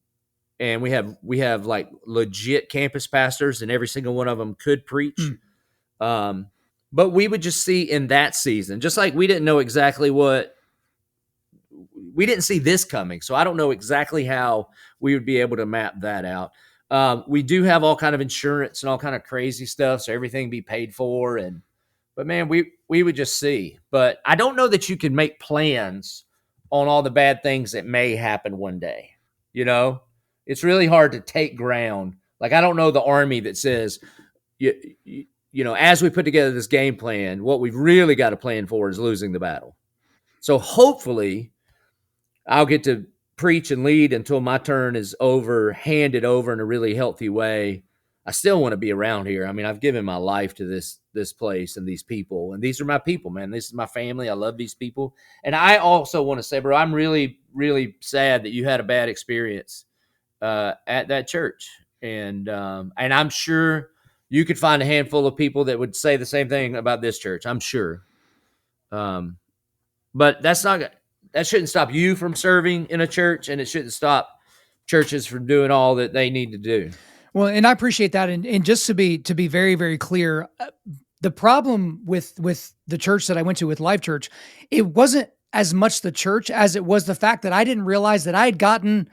Speaker 2: we have like legit campus pastors, and every single one of them could preach. But we would just see in that season, just like we didn't know exactly we didn't see this coming. So I don't know exactly how we would be able to map that out. We do have all kind of insurance and all kind of crazy stuff, so everything be paid for. But man, we would just see. But I don't know that you can make plans on all the bad things that may happen one day. You know, it's really hard to take ground. Like, I don't know the army that says, you know, as we put together this game plan, what we've really got to plan for is losing the battle. So hopefully I'll get to preach and lead until my turn is over, handed over in a really healthy way. I still want to be around here. I mean, I've given my life to this place and these people, and these are my people, man. This is my family. I love these people. And I also want to say, bro, I'm really, really sad that you had a bad experience at that church. And I'm sure you could find a handful of people that would say the same thing about this church. I'm sure. But that shouldn't stop you from serving in a church, and it shouldn't stop churches from doing all that they need to do.
Speaker 1: Well, and I appreciate that. And just to be very, very clear, the problem with the church that I went to, with Life Church, it wasn't as much the church as it was the fact that I didn't realize that I had gotten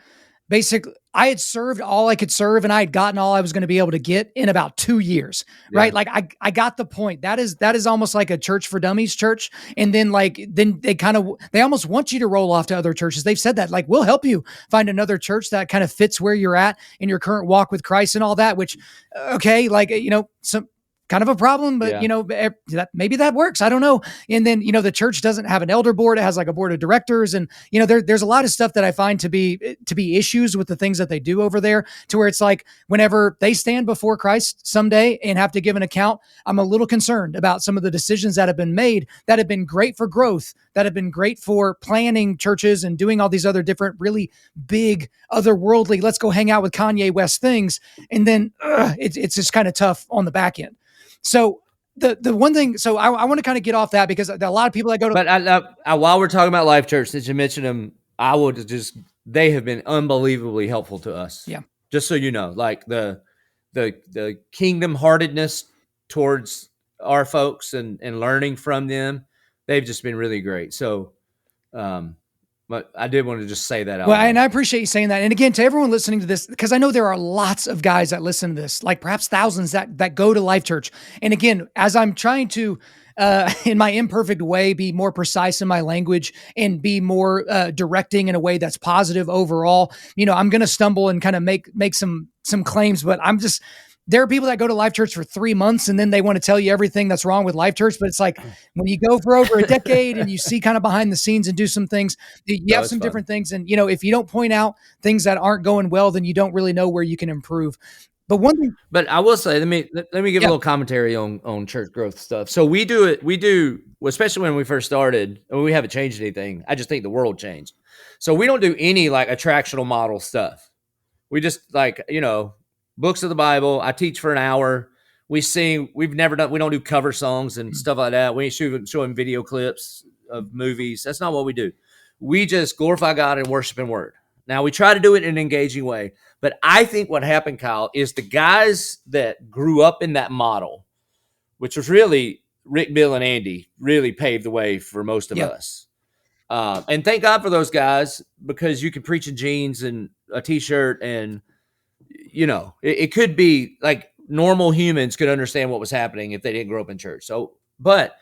Speaker 1: I had served all I could serve and I had gotten all I was going to be able to get in about 2 years, right? Like I got the point. That is almost like a church for dummies church. And then they almost want you to roll off to other churches. They've said that, like, we'll help you find another church that kind of fits where you're at in your current walk with Christ and all that, which, okay, like, some kind of a problem, but maybe that works. I don't know. And then, the church doesn't have an elder board. It has like a board of directors. And, there's a lot of stuff that I find to be issues with the things that they do over there, to where it's like, whenever they stand before Christ someday and have to give an account, I'm a little concerned about some of the decisions that have been made that have been great for growth, that have been great for planning churches and doing all these other different, really big, otherworldly, let's go hang out with Kanye West things. And then it's just kind of tough on the back end. So the one thing, so I want to kind of get off that, because there are a lot of people that go to.
Speaker 2: But I, while we're talking about Life Church, since you mentioned them, they have been unbelievably helpful to us.
Speaker 1: Yeah.
Speaker 2: Just so you know, like the kingdom heartedness towards our folks and learning from them, they've just been really great. So, but I did want to just say that out loud.
Speaker 1: And I appreciate you saying that. And again, to everyone listening to this, because I know there are lots of guys that listen to this, like perhaps thousands that go to Life Church. And again, as I'm trying to, in my imperfect way, be more precise in my language and be more directing in a way that's positive overall, I'm going to stumble and kind of make some claims, but there are people that go to Life Church for 3 months and then they want to tell you everything that's wrong with Life Church. But it's like, when you go for over a decade and you see kind of behind the scenes and do some things, you have some different things. And, if you don't point out things that aren't going well, then you don't really know where you can improve. But one thing,
Speaker 2: but I will say, let me give a little commentary on church growth stuff. So we do, especially when we first started, and we haven't changed anything. I just think the world changed. So we don't do any like attractional model stuff. We just books of the Bible. I teach for an hour. We sing. We don't do cover songs and stuff like that. We ain't showing video clips of movies. That's not what we do. We just glorify God and worship and word. Now, we try to do it in an engaging way. But I think what happened, Kyle, is the guys that grew up in that model, which was really Rick, Bill, and Andy, really paved the way for most of us. And thank God for those guys, because you can preach in jeans and a T-shirt, and it could be like normal humans could understand what was happening if they didn't grow up in church. So, but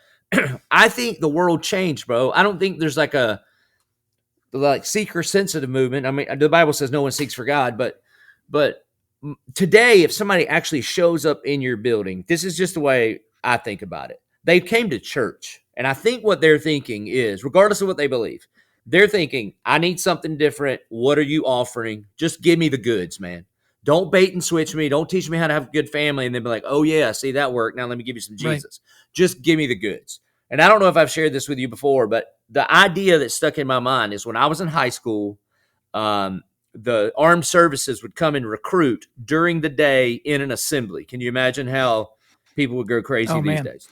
Speaker 2: I think the world changed, bro. I don't think there's like a seeker sensitive movement. I mean, the Bible says no one seeks for God, but today, if somebody actually shows up in your building, this is just the way I think about it. They came to church, and I think what they're thinking is, regardless of what they believe, they're thinking, I need something different. What are you offering? Just give me the goods, man. Don't bait and switch me. Don't teach me how to have a good family and then be like, oh yeah, see that worked. Now let me give you some Jesus. Right. Just give me the goods. And I don't know if I've shared this with you before, but the idea that stuck in my mind is when I was in high school, the armed services would come and recruit during the day in an assembly. Can you imagine how people would go crazy these days?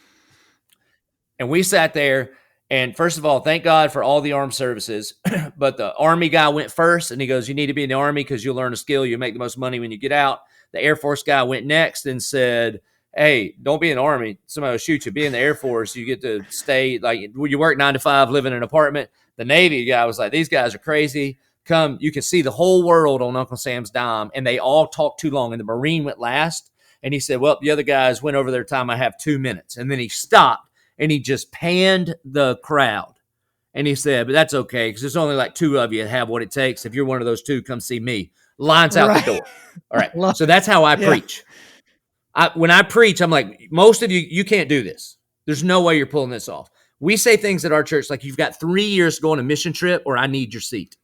Speaker 2: And we sat there, and first of all, thank God for all the armed services. But the Army guy went first, and he goes, you need to be in the Army because you'll learn a skill. You'll make the most money when you get out. The Air Force guy went next and said, hey, don't be in the Army. Somebody will shoot you. Be in the Air Force. You get to stay, like, you work 9 to 5, live in an apartment. The Navy guy was like, these guys are crazy. Come, you can see the whole world on Uncle Sam's dime. And they all talked too long. And the Marine went last. And he said, well, the other guys went over their time. I have 2 minutes. And then he stopped and he just panned the crowd. And he said, but that's okay, because there's only like 2 of you that have what it takes. If you're one of those 2, come see me. Lines out the door. All right. So that's how I preach. When I preach, I'm like, most of you, you can't do this. There's no way you're pulling this off. We say things at our church like, you've got 3 years to go on a mission trip, or I need your seat.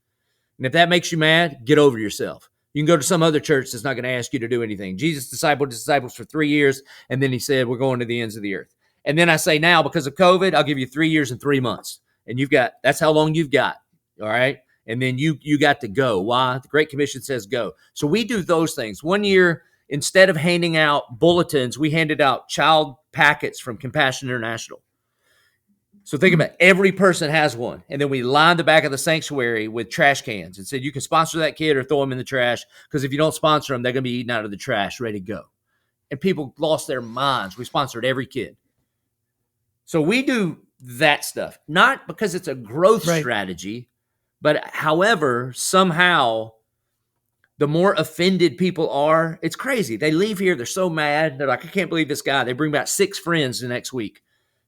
Speaker 2: And if that makes you mad, get over yourself. You can go to some other church that's not going to ask you to do anything. Jesus discipled disciples for 3 years, and then he said, we're going to the ends of the earth. And then I say, now, because of COVID, I'll give you 3 years and 3 months. And that's how long you've got. All right. And then you got to go. Why? The Great Commission says go. So we do those things. One year, instead of handing out bulletins, we handed out child packets from Compassion International. So think about it. Every person has one. And then we lined the back of the sanctuary with trash cans and said, you can sponsor that kid or throw them in the trash, because if you don't sponsor them, they're going to be eaten out of the trash, ready to go. And people lost their minds. We sponsored every kid. So we do that stuff, not because it's a growth strategy, but however, somehow the more offended people are. It's crazy. They leave here, they're so mad. They're like, I can't believe this guy. They bring back 6 friends the next week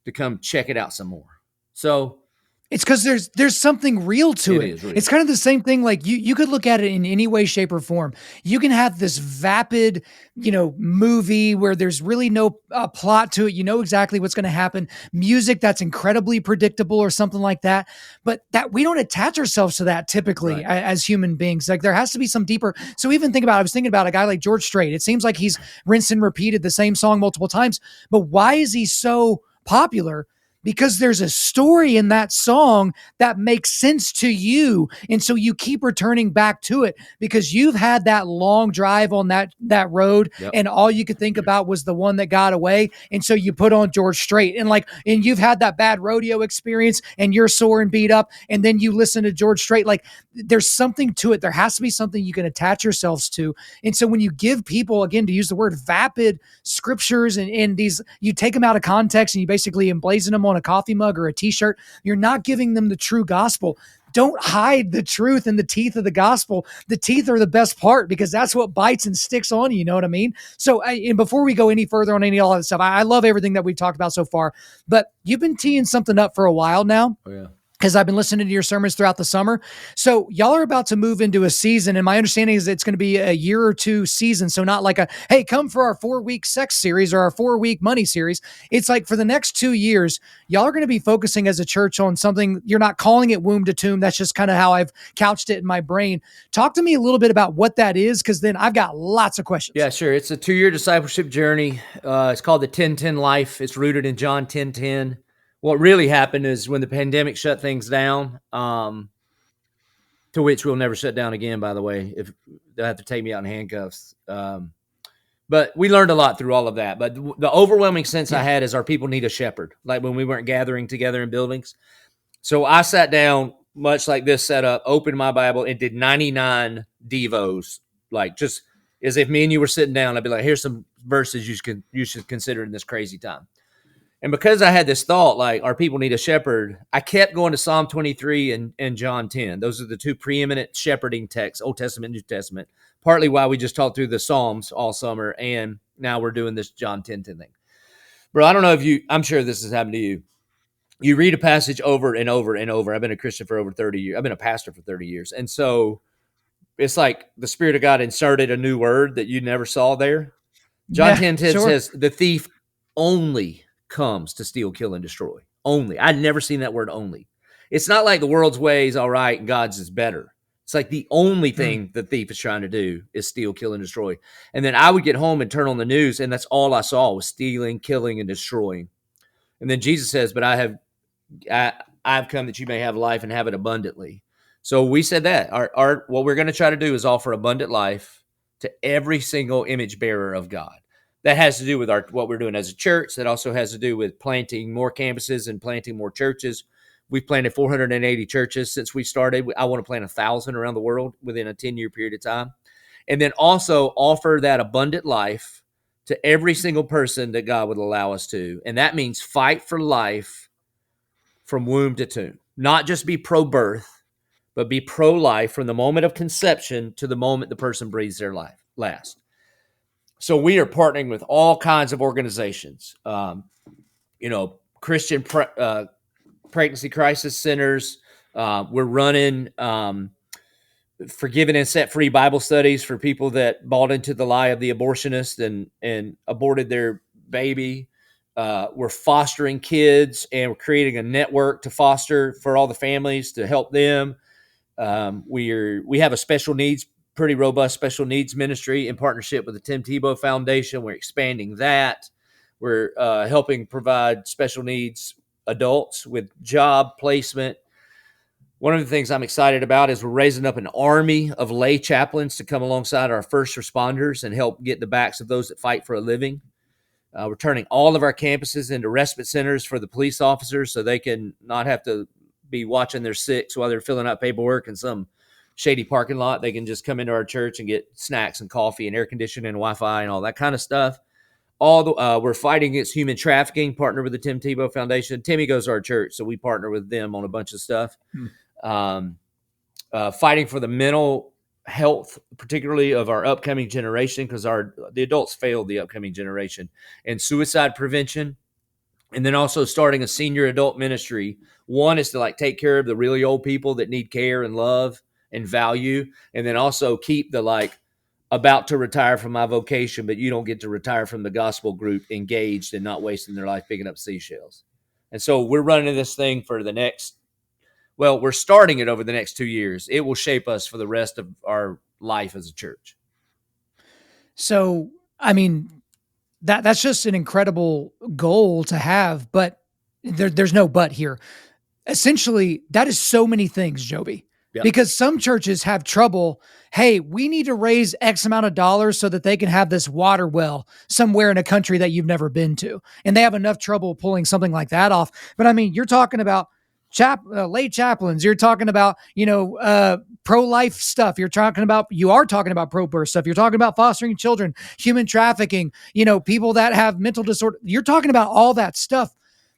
Speaker 2: to come check it out some more. So
Speaker 1: it's because there's something real to it.
Speaker 2: Is real.
Speaker 1: It's kind of the same thing. Like you could look at it in any way, shape, or form. You can have this vapid, movie where there's really no plot to it. You know exactly what's going to happen. Music that's incredibly predictable or something like that. But that we don't attach ourselves to that typically as human beings. Like there has to be some deeper. So even I was thinking about a guy like George Strait. It seems like he's rinsed and repeated the same song multiple times. But why is he so popular? Because there's a story in that song that makes sense to you. And so you keep returning back to it because you've had that long drive on that road. Yep. And all you could think about was the one that got away. And so you put on George Strait and you've had that bad rodeo experience and you're sore and beat up. And then you listen to George Strait. Like there's something to it. There has to be something you can attach yourselves to. And so when you give people, again, to use the word vapid scriptures and these, you take them out of context and you basically emblazon them on a coffee mug or a t-shirt, you're not giving them the true gospel. Don't hide the truth in the teeth of the gospel. The teeth are the best part because that's what bites and sticks on you. You know what I mean? So and before we go any further on all that stuff, I love everything that we've talked about so far, but you've been teeing something up for a while now.
Speaker 2: Oh, yeah.
Speaker 1: Because I've been listening to your sermons throughout the summer. So y'all are about to move into a season. And my understanding is it's going to be a year or two season. So not like hey, come for our 4-week sex series or our 4-week money series. It's like for the next 2 years, y'all are going to be focusing as a church on something. You're not calling it womb to tomb. That's just kind of how I've couched it in my brain. Talk to me a little bit about what that is. Cause then I've got lots of questions.
Speaker 2: Yeah, sure. It's a 2-year discipleship journey. It's called the 10-10-Life. It's rooted in John 10:10. What really happened is when the pandemic shut things down, to which we'll never shut down again, by the way, if they'll have to take me out in handcuffs. But we learned a lot through all of that. But the overwhelming sense I had is our people need a shepherd, like when we weren't gathering together in buildings. So I sat down, much like this setup, opened my Bible and did 99 devos, like just as if me and you were sitting down. I'd be like, here's some verses you should consider in this crazy time. And because I had this thought, like our people need a shepherd, I kept going to Psalm 23 and John 10. Those are the 2 preeminent shepherding texts, Old Testament, New Testament. Partly why we just talked through the Psalms all summer, and now we're doing this John 10:10 thing. Bro, I don't know if I'm sure this has happened to you. You read a passage over and over and over. I've been a Christian for over 30 years. I've been a pastor for 30 years. And so it's like the Spirit of God inserted a new word that you never saw there. John 10:10 says, the thief only comes to steal, kill, and destroy. Only. I'd never seen that word only. It's not like the world's way is all right and God's is better. It's like the only thing the thief is trying to do is steal, kill, and destroy. And then I would get home and turn on the news, and that's all I saw was stealing, killing, and destroying. And then Jesus says, but I've come that you may have life and have it abundantly. So we said that. What we're going to try to do is offer abundant life to every single image bearer of God. That has to do with what we're doing as a church. That also has to do with planting more campuses and planting more churches. We've planted 480 churches since we started. I want to plant 1,000 around the world within a 10-year period of time. And then also offer that abundant life to every single person that God would allow us to. And that means fight for life from womb to tomb. Not just be pro-birth, but be pro-life from the moment of conception to the moment the person breathes their life last. So we are partnering with all kinds of organizations, Christian pregnancy crisis centers. We're running forgiven and set free Bible studies for people that bought into the lie of the abortionist and aborted their baby. We're fostering kids, and we're creating a network to foster for all the families to help them. We have a pretty robust special needs ministry in partnership with the Tim Tebow Foundation. We're expanding that. We're helping provide special needs adults with job placement. One of the things I'm excited about is we're raising up an army of lay chaplains to come alongside our first responders and help get the backs of those that fight for a living. We're turning all of our campuses into respite centers for the police officers so they can not have to be watching their six while they're filling out paperwork in some shady parking lot. They can just come into our church and get snacks and coffee and air conditioning and Wi-Fi and all that kind of stuff. We're fighting against human trafficking, partner with the Tim Tebow Foundation. Timmy goes to our church, so we partner with them on a bunch of stuff. Fighting for the mental health, particularly of our upcoming generation, because the adults failed the upcoming generation, and suicide prevention. And then also starting a senior adult ministry. One is to like take care of the really old people that need care and love and value. And then also keep the like about to retire from my vocation, but you don't get to retire from the gospel group engaged and not wasting their life picking up seashells. And so we're running this thing for we're starting it over the next 2 years. It will shape us for the rest of our life as a church.
Speaker 1: So, I mean, that's just an incredible goal to have, but there's no but here. Essentially, that is so many things, Joby, because some churches have trouble. Hey, we need to raise X amount of dollars so that they can have this water well somewhere in a country that you've never been to. And they have enough trouble pulling something like that off. But I mean, you're talking about lay chaplains. You're talking about, pro-life stuff. You are talking about pro-birth stuff. You're talking about fostering children, human trafficking, people that have mental disorder. You're talking about all that stuff.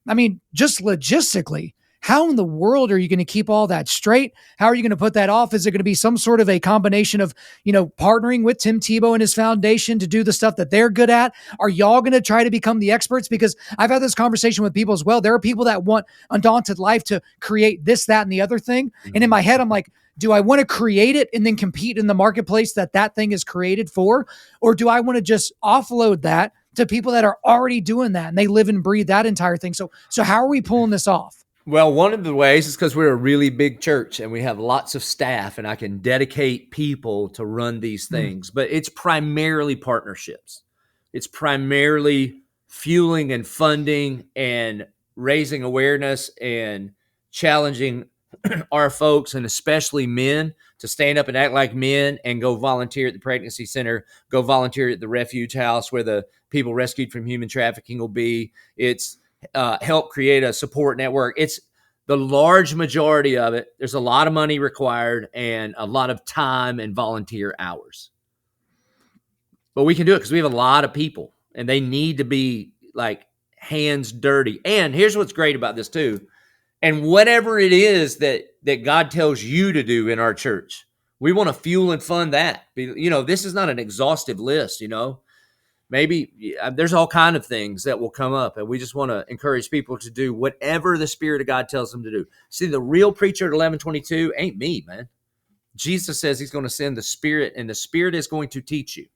Speaker 1: I mean, just logistically, how in the world are you going to keep all that straight? How are you going to put that off? Is it going to be some sort of a combination of, partnering with Tim Tebow and his foundation to do the stuff that they're good at? Are y'all going to try to become the experts? Because I've had this conversation with people as well. There are people that want Undaunted.Life to create this, that, and the other thing. Mm-hmm. And in my head, I'm like, do I want to create it and then compete in the marketplace that thing is created for? Or do I want to just offload that to people that are already doing that and they live and breathe that entire thing? So how are we pulling this off?
Speaker 2: Well, one of the ways is because we're a really big church and we have lots of staff and I can dedicate people to run these things, but it's primarily partnerships. It's primarily fueling and funding and raising awareness and challenging our folks, and especially men, to stand up and act like men and go volunteer at the pregnancy center, go volunteer at the refuge house where the people rescued from human trafficking will be. It's help create a support network. It's the large majority of it. There's a lot of money required and a lot of time and volunteer hours. But we can do it because we have a lot of people and they need to be like hands dirty. And here's what's great about this too. And whatever it is that God tells you to do in our church, we want to fuel and fund that. This is not an exhaustive list, Maybe there's all kind of things that will come up, and we just want to encourage people to do whatever the Spirit of God tells them to do. See, the real preacher at 1122 ain't me, man. Jesus says he's going to send the Spirit, and the Spirit is going to teach you.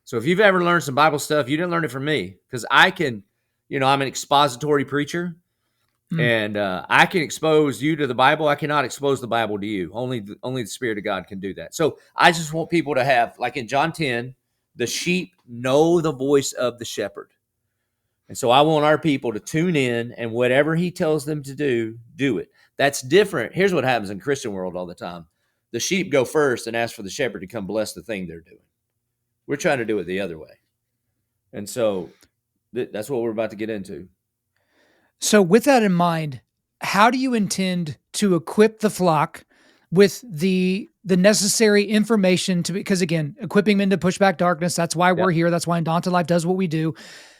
Speaker 2: So if you've ever learned some Bible stuff, you didn't learn it from me, because I can, I'm an expository preacher, and I can expose you to the Bible. I cannot expose the Bible to you. Only the Spirit of God can do that. So I just want people to have, like in John 10, the sheep know the voice of the shepherd. And so I want our people to tune in and whatever he tells them to do it. That's different. Here's what happens in the Christian world all the time. The sheep go first and ask for the shepherd to come bless the thing they're doing. We're trying to do it the other way. And so that's what we're about to get into.
Speaker 1: So with that in mind, how do you intend to equip the flock with the necessary information because again, equipping men to push back darkness, that's why we're here. That's why Undaunted.Life does what we do.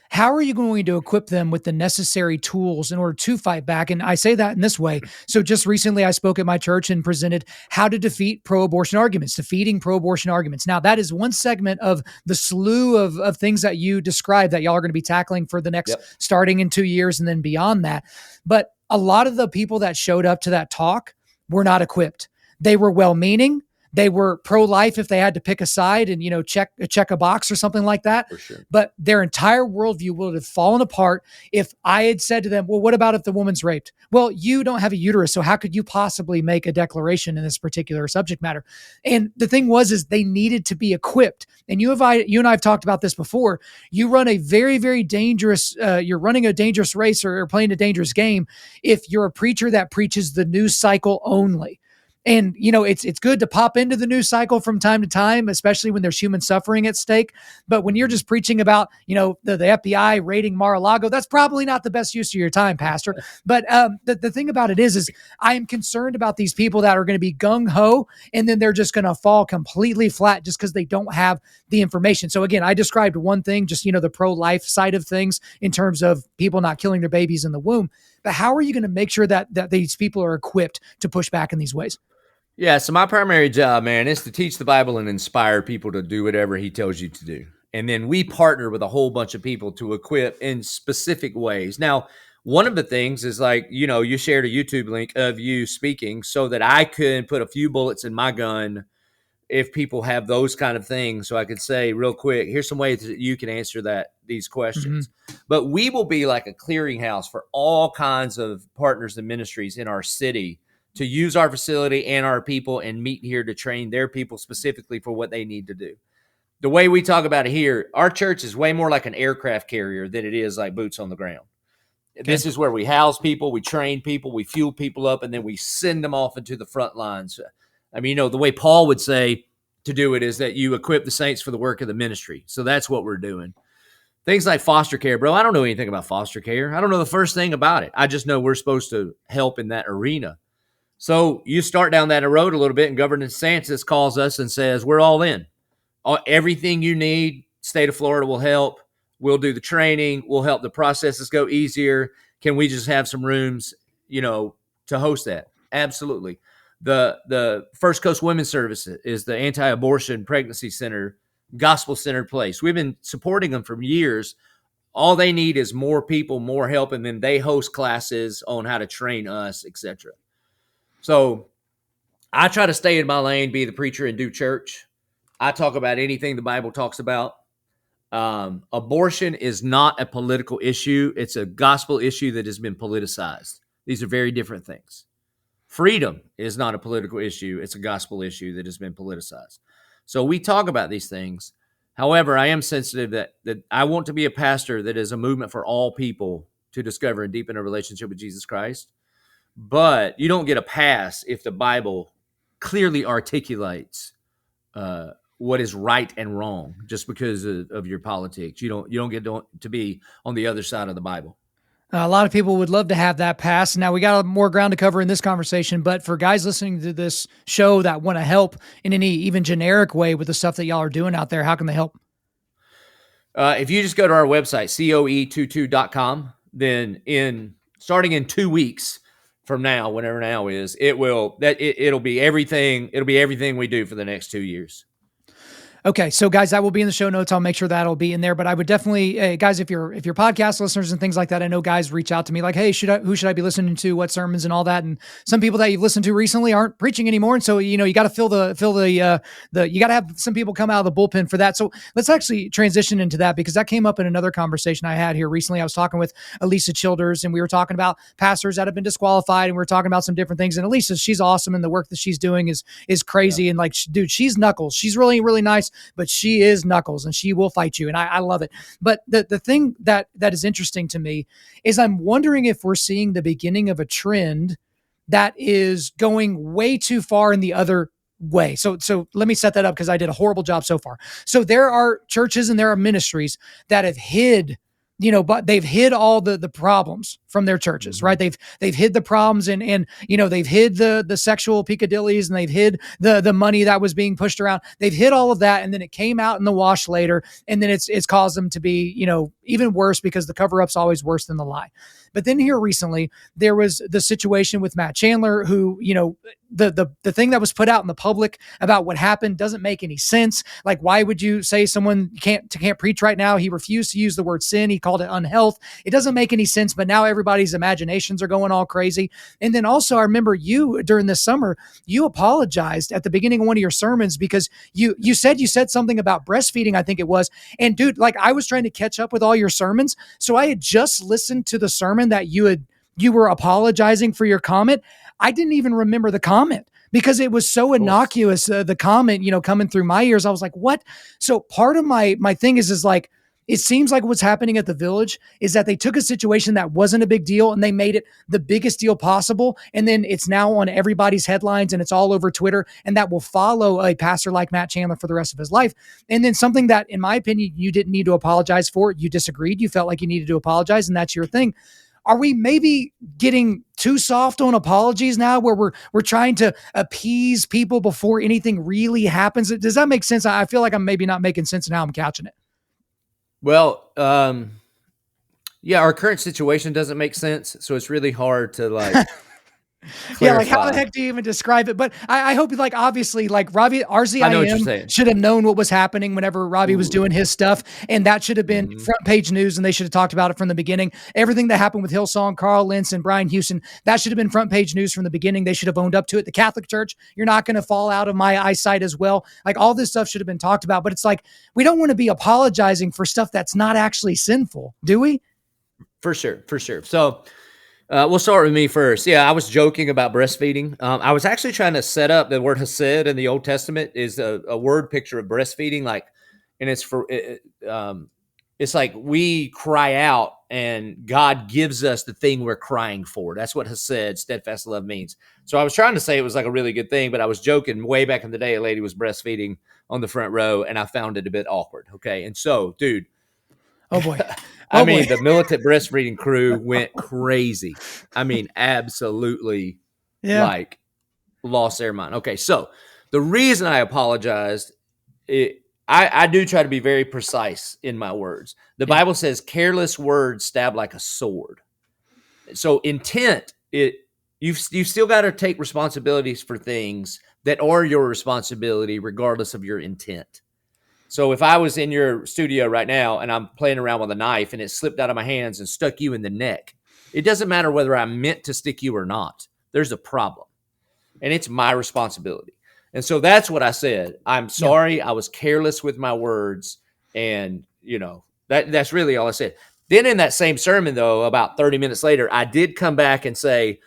Speaker 1: How are you going to equip them with the necessary tools in order to fight back? And I say that in this way. So just recently I spoke at my church and presented how to defeat pro-abortion arguments, defeating pro-abortion arguments. Now that is one segment of the slew of things that you described that y'all are going to be tackling for the next, starting in 2 years and then beyond that. But a lot of the people that showed up to that talk were not equipped. They were well-meaning. They were pro-life if they had to pick a side and, check a box or something like that. For sure. But their entire worldview would have fallen apart if I had said to them, well, what about if the woman's raped? Well, you don't have a uterus, so how could you possibly make a declaration in this particular subject matter? And the thing is they needed to be equipped. And you and I have talked about this before. You run a very, very dangerous, you're running a dangerous race or playing a dangerous game if you're a preacher that preaches the news cycle only. And, it's good to pop into the news cycle from time to time, especially when there's human suffering at stake. But when you're just preaching about, the FBI raiding Mar-a-Lago, that's probably not the best use of your time, Pastor. But the thing about it is I am concerned about these people that are going to be gung-ho, and then they're just going to fall completely flat just because they don't have the information. So again, I described one thing, just, the pro-life side of things in terms of people not killing their babies in the womb. But how are you going to make sure that these people are equipped to push back in these ways?
Speaker 2: Yeah, so my primary job, man, is to teach the Bible and inspire people to do whatever he tells you to do. And then we partner with a whole bunch of people to equip in specific ways. Now, one of the things is like, you shared a YouTube link of you speaking so that I could put a few bullets in my gun if people have those kind of things. So I could say real quick, here's some ways that you can answer these questions. But we will be like a clearinghouse for all kinds of partners and ministries in our city to use our facility and our people and meet here to train their people specifically for what they need to do. The way we talk about it here, our church is way more like an aircraft carrier than it is like boots on the ground. Okay. This is where we house people, we train people, we fuel people up, and then we send them off into the front lines. I mean, the way Paul would say to do it is that you equip the saints for the work of the ministry. So that's what we're doing. Things like foster care, bro. I don't know anything about foster care. I don't know the first thing about it. I just know we're supposed to help in that arena. So you start down that road a little bit, and Governor DeSantis calls us and says, we're all in. Everything you need, state of Florida will help. We'll do the training. We'll help the processes go easier. Can we just have some rooms, to host that? Absolutely. The First Coast Women's Service is the anti-abortion pregnancy center, gospel-centered place. We've been supporting them for years. All they need is more people, more help, and then they host classes on how to train us, etc. So I try to stay in my lane, be the preacher, and do church. I talk about anything the Bible talks about. Abortion is not a political issue. It's a gospel issue that has been politicized. These are very different things. Freedom is not a political issue. It's a gospel issue that has been politicized. So we talk about these things. However, I am sensitive that I want to be a pastor that is a movement for all people to discover and deepen a relationship with Jesus Christ. But you don't get a pass if the Bible clearly articulates what is right and wrong just because of your politics. You don't get to be on the other side of the Bible.
Speaker 1: A lot of people would love to have that pass. Now, we got more ground to cover in this conversation, but for guys listening to this show that want to help in any even generic way with the stuff that y'all are doing out there, how can they help?
Speaker 2: If you just go to our website, coe22.com, then starting in 2 weeks from now, whenever now is, it'll be everything. It'll be everything we do for the next 2 years.
Speaker 1: Okay, so guys, that will be in the show notes. I'll make sure that'll be in there. But I would definitely, guys, if you're podcast listeners and things like that, I know guys reach out to me like, hey, who should I be listening to? What sermons and all that? And some people that you've listened to recently aren't preaching anymore, and so you got to you got to have some people come out of the bullpen for that. So let's actually transition into that because that came up in another conversation I had here recently. I was talking with Elisa Childers, and we were talking about pastors that have been disqualified, and we were talking about some different things. And Elisa, she's awesome, and the work that she's doing is crazy. Yeah. And like, dude, she's knuckles. She's really, really nice. But she is knuckles and she will fight you. And I love it. But the thing that is interesting to me is I'm wondering if we're seeing the beginning of a trend that is going way too far in the other way. So let me set that up because I did a horrible job so far. So there are churches and there are ministries that have hid, but they've hid all the problems from their churches, mm-hmm. right? They've hid the problems and they've hid the sexual peccadillies and they've hid the money that was being pushed around. They've hid all of that, and then it came out in the wash later, and then it's caused them to be even worse because the cover-up's always worse than the lie. But then here recently, there was the situation with Matt Chandler, who, the thing that was put out in the public about what happened doesn't make any sense. Like, why would you say someone can't preach right now? He refused to use the word sin. He called it unhealth. It doesn't make any sense, but now everybody's imaginations are going all crazy. And then also, I remember you during this summer, you apologized at the beginning of one of your sermons because you said something about breastfeeding, I think it was. And dude, like, I was trying to catch up with all your sermons. So I had just listened to the sermon that you were apologizing for your comment. I didn't even remember the comment because it was so innocuous. The comment, coming through my ears, I was like, what? So part of my thing is like, it seems like what's happening at the Village is that they took a situation that wasn't a big deal and they made it the biggest deal possible. And then it's now on everybody's headlines and it's all over Twitter, and that will follow a pastor like Matt Chandler for the rest of his life. And then something that, in my opinion, you didn't need to apologize for. You disagreed. You felt like you needed to apologize, and that's your thing. Are we maybe getting too soft on apologies now, where we're trying to appease people before anything really happens? Does that make sense? I feel like I'm maybe not making sense in how I'm couching it.
Speaker 2: Well, yeah, our current situation doesn't make sense, so it's really hard to
Speaker 1: Yeah, like how the
Speaker 2: clarify.
Speaker 1: heck do you even describe it? But I hope like obviously like Robbie
Speaker 2: I know what you're
Speaker 1: RZIM
Speaker 2: saying.
Speaker 1: should have known what was happening whenever Robbie was doing his stuff, and that should have been
Speaker 2: Mhm.
Speaker 1: front page news, and they should have talked about it from the beginning. Everything that happened with Hillsong, Carl Lentz, and Brian Houston, that should have been front page news from the beginning. They should have owned up to it. The Catholic Church, you're not going to fall out of my eyesight as well. Like all this stuff should have been talked about, but it's like we don't want to be apologizing for stuff that's not actually sinful, do we?
Speaker 2: For sure, for sure. So we'll start with me first. Yeah, I was joking about breastfeeding. I was actually trying to set up the word hesed in the Old Testament is a word picture of breastfeeding, like, and it's for it's like we cry out and God gives us the thing we're crying for. That's what hesed, steadfast love, means. So I was trying to say it was like a really good thing, but I was joking. Way back in the day, a lady was breastfeeding on the front row, and I found it a bit awkward. Okay, and so, dude.
Speaker 1: Oh boy.
Speaker 2: I
Speaker 1: Oh
Speaker 2: mean,
Speaker 1: boy.
Speaker 2: the militant breastfeeding crew went crazy. I mean, absolutely
Speaker 1: Yeah.
Speaker 2: like lost their mind. Okay, so the reason I apologized, I do try to be very precise in my words. The Bible says careless words stab like a sword. So intent, you've still got to take responsibilities for things that are your responsibility, regardless of your intent. So if I was in your studio right now and I'm playing around with a knife and it slipped out of my hands and stuck you in the neck, it doesn't matter whether I meant to stick you or not. There's a problem, and it's my responsibility. And so that's what I said. I'm sorry. I was careless with my words, and that's really all I said. Then in that same sermon, though, about 30 minutes later, I did come back and say,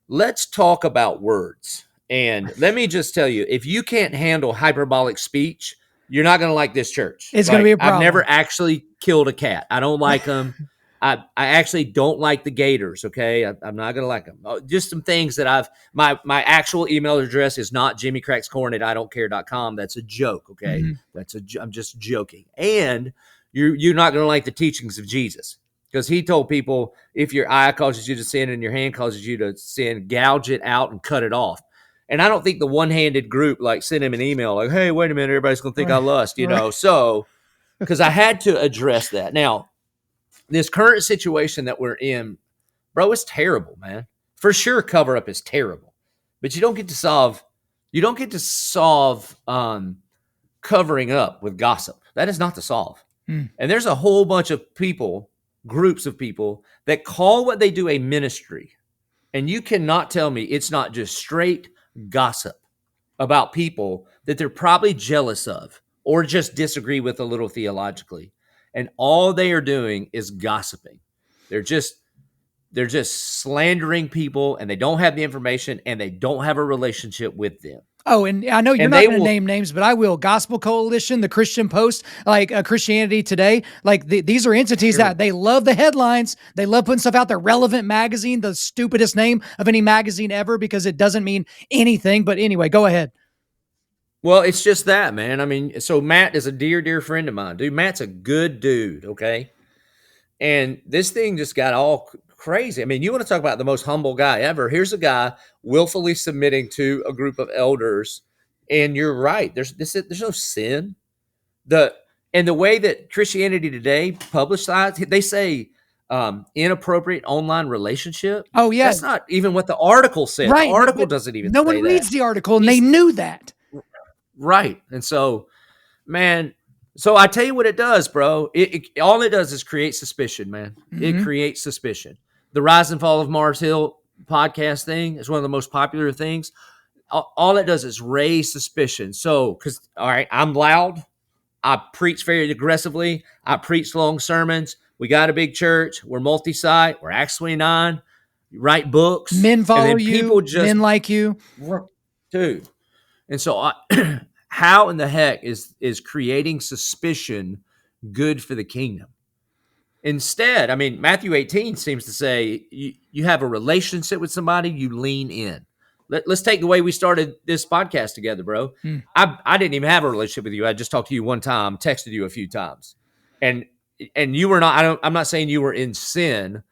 Speaker 2: let's talk about words. And let me just tell you, if you can't handle hyperbolic speech, you're not going to like this church.
Speaker 1: It's going to be a
Speaker 2: I've
Speaker 1: problem.
Speaker 2: never actually killed a cat. I don't like them. I actually don't like the Gators. Okay. I'm not going to like them. Just some things that my actual email address is not jimmycrackscorn@idon'tcare.com. That's a joke. Okay.
Speaker 1: Mm-hmm.
Speaker 2: I'm just joking. And you're not going to like the teachings of Jesus. Because he told people, if your eye causes you to sin and your hand causes you to sin, gouge it out and cut it off. And I don't think the one-handed group like sent him an email like, hey, wait a minute, everybody's going to think I lust, So, because I had to address that. Now, this current situation that we're in, bro, it's terrible, man. For sure, cover up is terrible. But you don't get to solve covering up with gossip. That is not the solve. And there's a whole bunch of people, groups of people that call what they do a ministry. And you cannot tell me it's not just straight gossip about people that they're probably jealous of or just disagree with a little theologically. And all they are doing is gossiping. They're just slandering people, and they don't have the information, and they don't have a relationship with them.
Speaker 1: Oh, and I know you're
Speaker 2: And
Speaker 1: not
Speaker 2: they
Speaker 1: going to
Speaker 2: will
Speaker 1: name names, but I will. Gospel Coalition, the Christian Post, like Christianity Today, like these are entities that they love the headlines. They love putting stuff out there. Relevant Magazine, the stupidest name of any magazine ever because it doesn't mean anything. But anyway, go ahead.
Speaker 2: Well, it's just that, man. I mean, so Matt is a dear, dear friend of mine. Dude, Matt's a good dude, okay? And this thing just got all crazy. I mean, you want to talk about the most humble guy ever. Here's a guy willfully submitting to a group of elders. And you're right. There's no sin. The way that Christianity Today publicized, they say inappropriate online relationship.
Speaker 1: Oh, yeah.
Speaker 2: That's not even what the article said.
Speaker 1: Right.
Speaker 2: The article doesn't even
Speaker 1: no
Speaker 2: say
Speaker 1: one reads
Speaker 2: that.
Speaker 1: the article, and they knew that.
Speaker 2: Right. And so, man, so I tell you what it does, bro. All it does is create suspicion, man. It creates suspicion. The Rise and Fall of Mars Hill podcast thing is one of the most popular things. All it does is raise suspicion. So, because, all right, I'm loud. I preach very aggressively. I preach long sermons. We got a big church. We're multi-site. We're Acts 29. You write books.
Speaker 1: Men follow you.
Speaker 2: People just,
Speaker 1: men like you.
Speaker 2: Dude. And so how in the heck is creating suspicion good for the kingdom? Instead, I mean, Matthew 18 seems to say you have a relationship with somebody, you lean in. Let's take the way we started this podcast together, bro. I didn't even have a relationship with you. I just talked to you one time, texted you a few times. And you were not, I'm not saying you were in sin,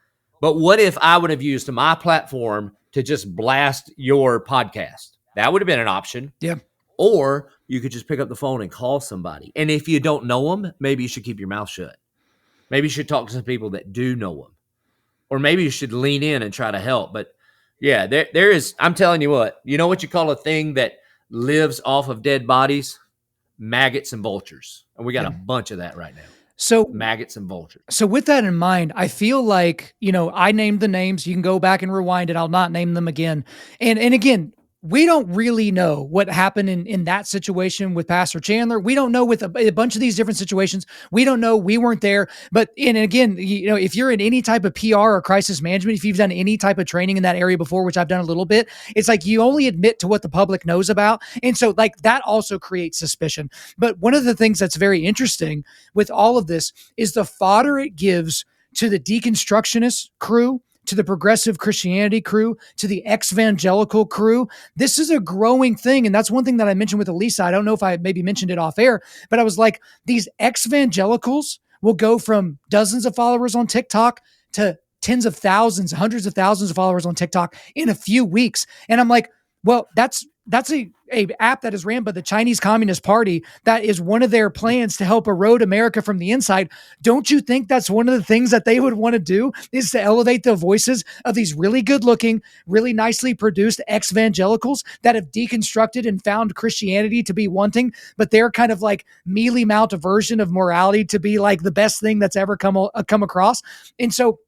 Speaker 2: but what if I would have used my platform to just blast your podcast? That would have been an option.
Speaker 1: Yeah.
Speaker 2: Or you could just pick up the phone and call somebody. And if you don't know them, maybe you should keep your mouth shut. Maybe you should talk to some people that do know them. Or maybe you should lean in and try to help. But Yeah, there is. I'm telling you what. You know what you call a thing that lives off of dead bodies? Maggots and vultures, and we got
Speaker 1: Yeah.
Speaker 2: a bunch of that right now.
Speaker 1: So
Speaker 2: Maggots and vultures.
Speaker 1: So with that in mind, I feel like, I named the names. You can go back and rewind it. I'll not name them again. And again, we don't really know what happened in that situation with Pastor Chandler. We don't know with a bunch of these different situations. We don't know. We weren't there. But and again, if you're in any type of PR or crisis management, if you've done any type of training in that area before, which I've done a little bit, it's like you only admit to what the public knows about. And so like that also creates suspicion. But one of the things that's very interesting with all of this is the fodder it gives to the deconstructionist crew, to the progressive Christianity crew, to the ex-evangelical crew. This is a growing thing. And that's one thing that I mentioned with Elisa. I don't know if I maybe mentioned it off air, but I was like, these ex-evangelicals will go from dozens of followers on TikTok to tens of thousands, hundreds of thousands of followers on TikTok in a few weeks. And I'm like, well, that's a app that is ran by the Chinese Communist Party. That is one of their plans to help erode America from the inside. Don't you think that's one of the things that they would want to do, is to elevate the voices of these really good looking, really nicely produced ex-evangelicals that have deconstructed and found Christianity to be wanting, but they're kind of like mealy mouthed version of morality to be like the best thing that's ever come across. And so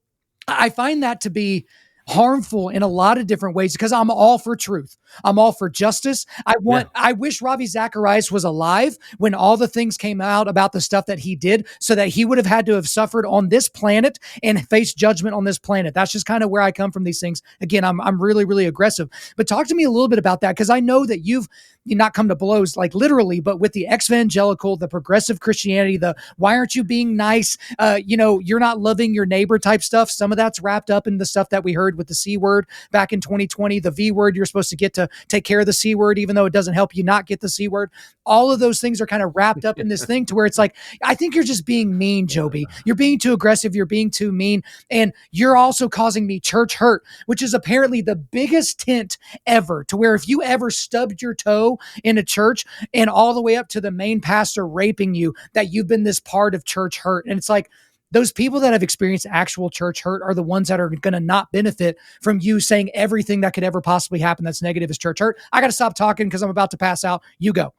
Speaker 1: I find that to be harmful in a lot of different ways, because I'm all for truth. I'm all for justice. I wish Ravi Zacharias was alive when all the things came out about the stuff that he did, so that he would have had to have suffered on this planet and face judgment on this planet. That's just kind of where I come from these things. Again, I'm really, really aggressive, but talk to me a little bit about that. Cause I know that you've not come to blows, like literally, but with the ex-evangelical, the progressive Christianity, the why aren't you being nice? You're not loving your neighbor type stuff. Some of that's wrapped up in the stuff that we heard with the C word back in 2020, the V word. You're supposed to get to take care of the C word, even though it doesn't help you not get the C word. All of those things are kind of wrapped up in this thing to where it's like, I think you're just being mean, Joby. You're being too aggressive. You're being too mean. And you're also causing me church hurt, which is apparently the biggest tent ever, to where if you ever stubbed your toe in a church and all the way up to the main pastor raping you, that you've been this part of church hurt. And it's like, those people that have experienced actual church hurt are the ones that are going to not benefit from you saying everything that could ever possibly happen that's negative is church hurt. I got to stop talking because I'm about to pass out. You go.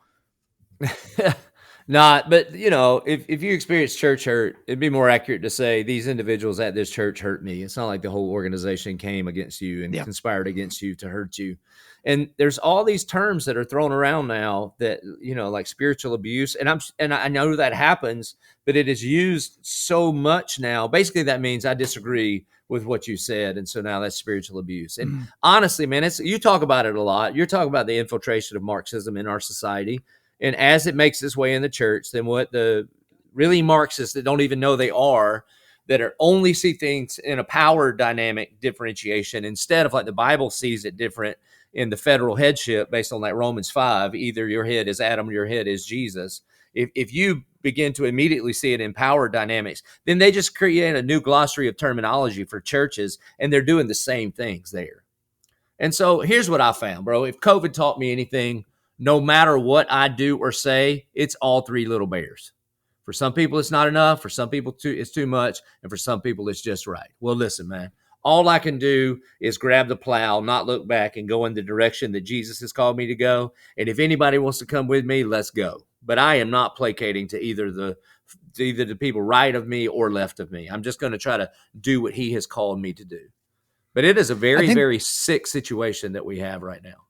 Speaker 2: Not, but if you experience church hurt, it'd be more accurate to say these individuals at this church hurt me. It's not like the whole organization came against you and conspired against you to hurt you. And there's all these terms that are thrown around now that, like spiritual abuse. And I know that happens, but it is used so much now. Basically, that means I disagree with what you said. And so now that's spiritual abuse. And honestly, man, you talk about it a lot. You're talking about the infiltration of Marxism in our society. And as it makes its way in the church, then what the really Marxists that don't even know they are, that are only see things in a power dynamic differentiation instead of like the Bible sees it different in the federal headship based on like Romans 5, either your head is Adam or your head is Jesus. If you begin to immediately see it in power dynamics, then they just create a new glossary of terminology for churches, and they're doing the same things there. And so here's what I found, bro. If COVID taught me anything, no matter what I do or say, it's all three little bears. For some people, it's not enough. For some people, it's too much. And for some people, it's just right. Well, listen, man, all I can do is grab the plow, not look back, and go in the direction that Jesus has called me to go. And if anybody wants to come with me, let's go. But I am not placating to either the people right of me or left of me. I'm just going to try to do what he has called me to do. But it is a very, very sick situation that we have right now.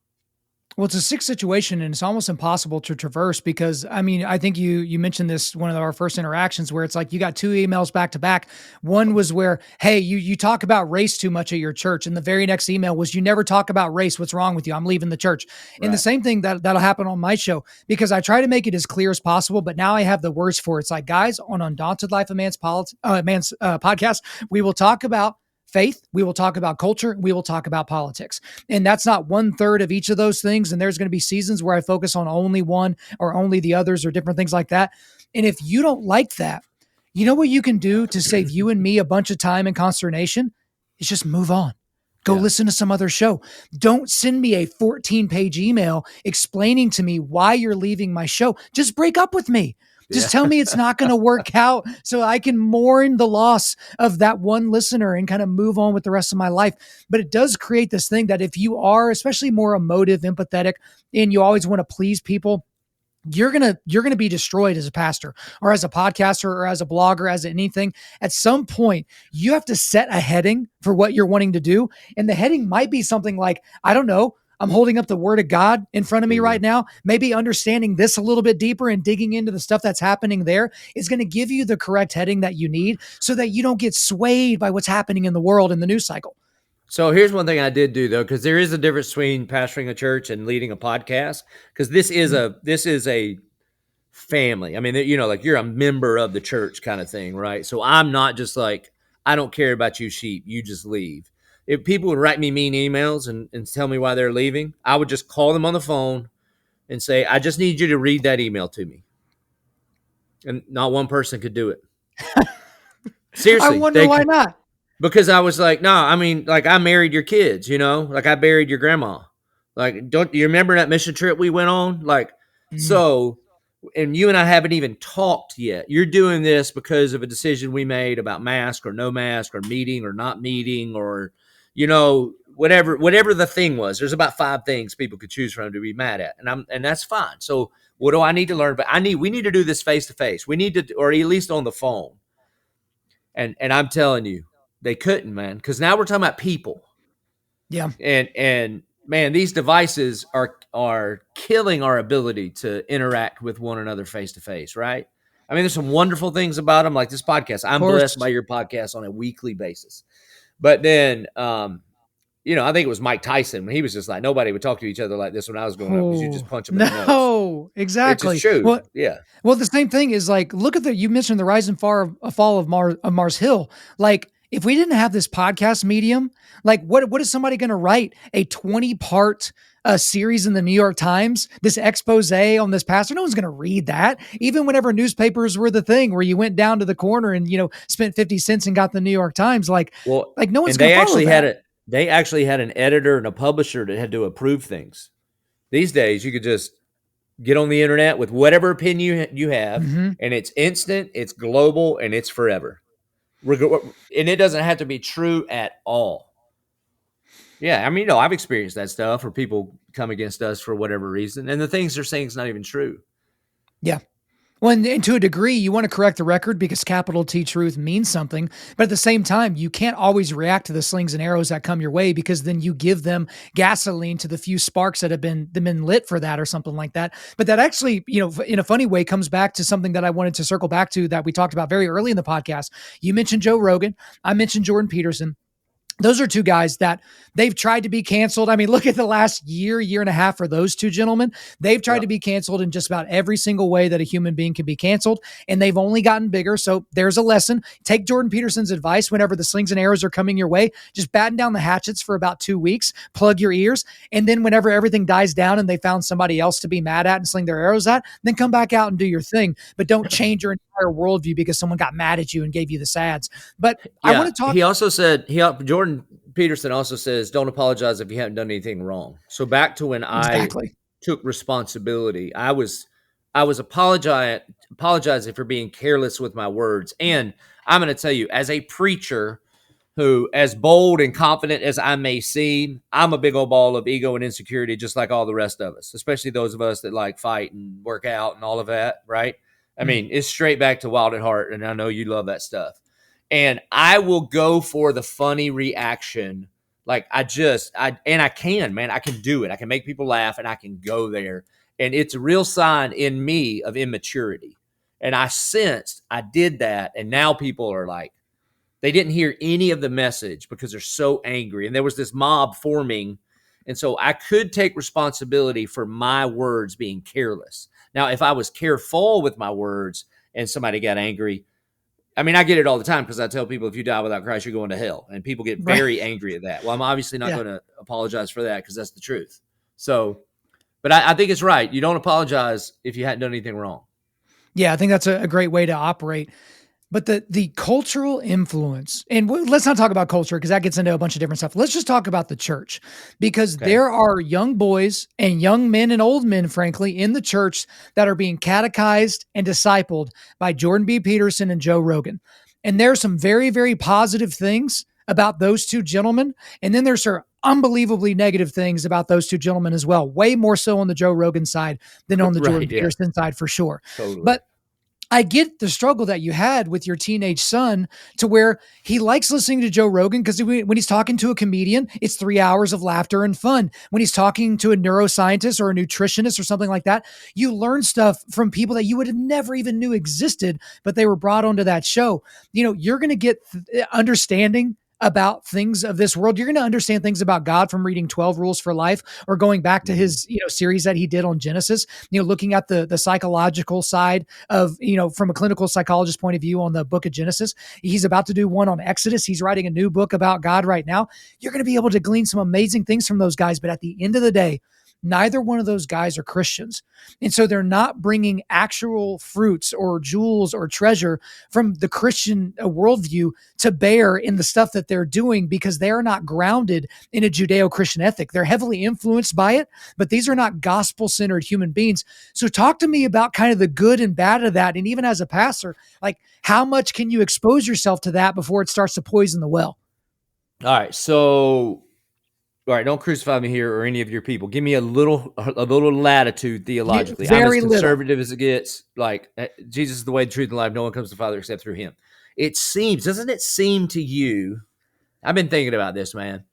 Speaker 1: Well, it's a sick situation, and it's almost impossible to traverse because, I mean, I think you mentioned this one of our first interactions where it's like you got two emails back to back. One was where, hey, you talk about race too much at your church. And the very next email was, you never talk about race. What's wrong with you? I'm leaving the church. Right. And the same thing that'll happen on my show, because I try to make it as clear as possible, but now I have the words for it. It's like, guys, on Undaunted.Life, a man's podcast, we will talk about faith, we will talk about culture, we will talk about politics. And that's not 1/3 of each of those things. And there's going to be seasons where I focus on only one or only the others or different things like that. And if you don't like that, you know what you can do to save you and me a bunch of time and consternation? Is just move on. Go listen to some other show. Don't send me a 14-page email explaining to me why you're leaving my show. Just break up with me. Just tell me it's not going to work out so I can mourn the loss of that one listener and kind of move on with the rest of my life. But it does create this thing that if you are especially more emotive, empathetic, and you always want to please people, you're going to be destroyed as a pastor or as a podcaster or as a blogger, as anything. At some point, you have to set a heading for what you're wanting to do. And the heading might be something like, I don't know, I'm holding up the word of God in front of me right now. Maybe understanding this a little bit deeper and digging into the stuff that's happening there is going to give you the correct heading that you need so that you don't get swayed by what's happening in the world in the news cycle.
Speaker 2: So here's one thing I did do though, because there is a difference between pastoring a church and leading a podcast. Because this is a family. I mean, like you're a member of the church kind of thing, right? So I'm not just like, I don't care about you sheep, you just leave. If people would write me mean emails and tell me why they're leaving, I would just call them on the phone and say, I just need you to read that email to me. And not one person could do it. Seriously.
Speaker 1: I wonder why not.
Speaker 2: Because I was like, no, I mean, like I married your kids, like I buried your grandma. Like, don't you remember that mission trip we went on? Like, so, and you and I haven't even talked yet. You're doing this because of a decision we made about mask or no mask or meeting or not meeting or, whatever the thing was. There's about 5 things people could choose from to be mad at. And that's fine. So what do I need to learn? But we need to do this face to face. We need to, or at least on the phone. And I'm telling you, they couldn't, man, because now we're talking about people.
Speaker 1: Yeah.
Speaker 2: And man, these devices are killing our ability to interact with one another face to face, right? I mean, there's some wonderful things about them, like this podcast. I'm blessed by your podcast on a weekly basis. But then, I think it was Mike Tyson when he was just like, nobody would talk to each other like this when I was growing up because you just punch them in the nose.
Speaker 1: No, exactly.
Speaker 2: It's true.
Speaker 1: Well,
Speaker 2: yeah.
Speaker 1: Well, the same thing is like, look at you mentioned the rise and fall of Mars Hill. Like, if we didn't have this podcast medium, like what is somebody going to write a 20-part series in the New York Times, this expose on this pastor? No one's going to read that. Even whenever newspapers were the thing where you went down to the corner and, spent 50 cents and got the New York Times, like no one's going to follow that.
Speaker 2: They actually had an editor and a publisher that had to approve things. These days, you could just get on the internet with whatever opinion you have, and it's instant, it's global, and it's forever. And it doesn't have to be true at all. Yeah, I mean, I've experienced that stuff where people come against us for whatever reason, and the things they're saying is not even true.
Speaker 1: Yeah. Well, and to a degree, you want to correct the record because capital T truth means something. But at the same time, you can't always react to the slings and arrows that come your way because then you give them gasoline to the few sparks that have been lit for that or something like that. But that actually, in a funny way, comes back to something that I wanted to circle back to that we talked about very early in the podcast. You mentioned Joe Rogan. I mentioned Jordan Peterson. Those are 2 guys that they've tried to be canceled. I mean, look at the last year and a half for those 2 gentlemen. They've tried to be canceled in just about every single way that a human being can be canceled, and they've only gotten bigger. So there's a lesson. Take Jordan Peterson's advice whenever the slings and arrows are coming your way. Just batten down the hatchets for about 2 weeks, plug your ears, and then whenever everything dies down and they found somebody else to be mad at and sling their arrows at, then come back out and do your thing. But don't change your entire worldview because someone got mad at you and gave you the sads. But I want to talk.
Speaker 2: He also said, Jordan Peterson also says, don't apologize if you haven't done anything wrong. So back to when I took responsibility, I was apologizing for being careless with my words. And I'm going to tell you, as a preacher who, as bold and confident as I may seem, I'm a big old ball of ego and insecurity, just like all the rest of us, especially those of us that like fight and work out and all of that, right? I mean, it's straight back to Wild at Heart, and I know you love that stuff. And I will go for the funny reaction. Like I can, man, I can do it. I can make people laugh and I can go there. And it's a real sign in me of immaturity. And I sensed I did that. And now people are like, they didn't hear any of the message because they're so angry. And there was this mob forming. And so I could take responsibility for my words being careless. Now, if I was careful with my words and somebody got angry, I mean, I get it all the time because I tell people if you die without Christ, you're going to hell. And people get very angry at that. Well, I'm obviously not going to apologize for that because that's the truth. So, but I think it's right. You don't apologize if you hadn't done anything wrong.
Speaker 1: Yeah, I think that's a great way to operate. But the cultural influence, and let's not talk about culture because that gets into a bunch of different stuff. Let's just talk about the church, because
Speaker 2: Okay.
Speaker 1: there are young boys and young men and old men, frankly, in the church that are being catechized and discipled by Jordan B. Peterson and Joe Rogan. And there are some very, very positive things about those two gentlemen. And then there's some unbelievably negative things about those two gentlemen as well, way more so on the Joe Rogan side than on the Jordan
Speaker 2: Right. Yeah.
Speaker 1: Peterson side for sure.
Speaker 2: Totally.
Speaker 1: But I get the struggle that you had with your teenage son, to where he likes listening to Joe Rogan because when he's talking to a comedian, it's 3 hours of laughter and fun. When he's talking to a neuroscientist or a nutritionist or something like that, you learn stuff from people that you would have never even knew existed, but they were brought onto that show. You're going to get understanding about things of this world. You're going to understand things about God from reading 12 Rules for Life, or going back to his, series that he did on Genesis, looking at the psychological side of, from a clinical psychologist point of view on the book of Genesis. He's about to do one on Exodus. He's writing a new book about God right now. You're going to be able to glean some amazing things from those guys. But at the end of the day, neither one of those guys are Christians. And so they're not bringing actual fruits or jewels or treasure from the Christian worldview to bear in the stuff that they're doing, because they're not grounded in a Judeo-Christian ethic. They're heavily influenced by it, but these are not gospel-centered human beings. So talk to me about kind of the good and bad of that. And even as a pastor, like, how much can you expose yourself to that before it starts to poison the well?
Speaker 2: All right. So, all right, don't crucify me here or any of your people. Give me a little latitude theologically. I'm as
Speaker 1: Very
Speaker 2: conservative as it gets. Like, Jesus is the way, the truth, and life. No one comes to the Father except through him. Doesn't it seem to you? I've been thinking about this, man,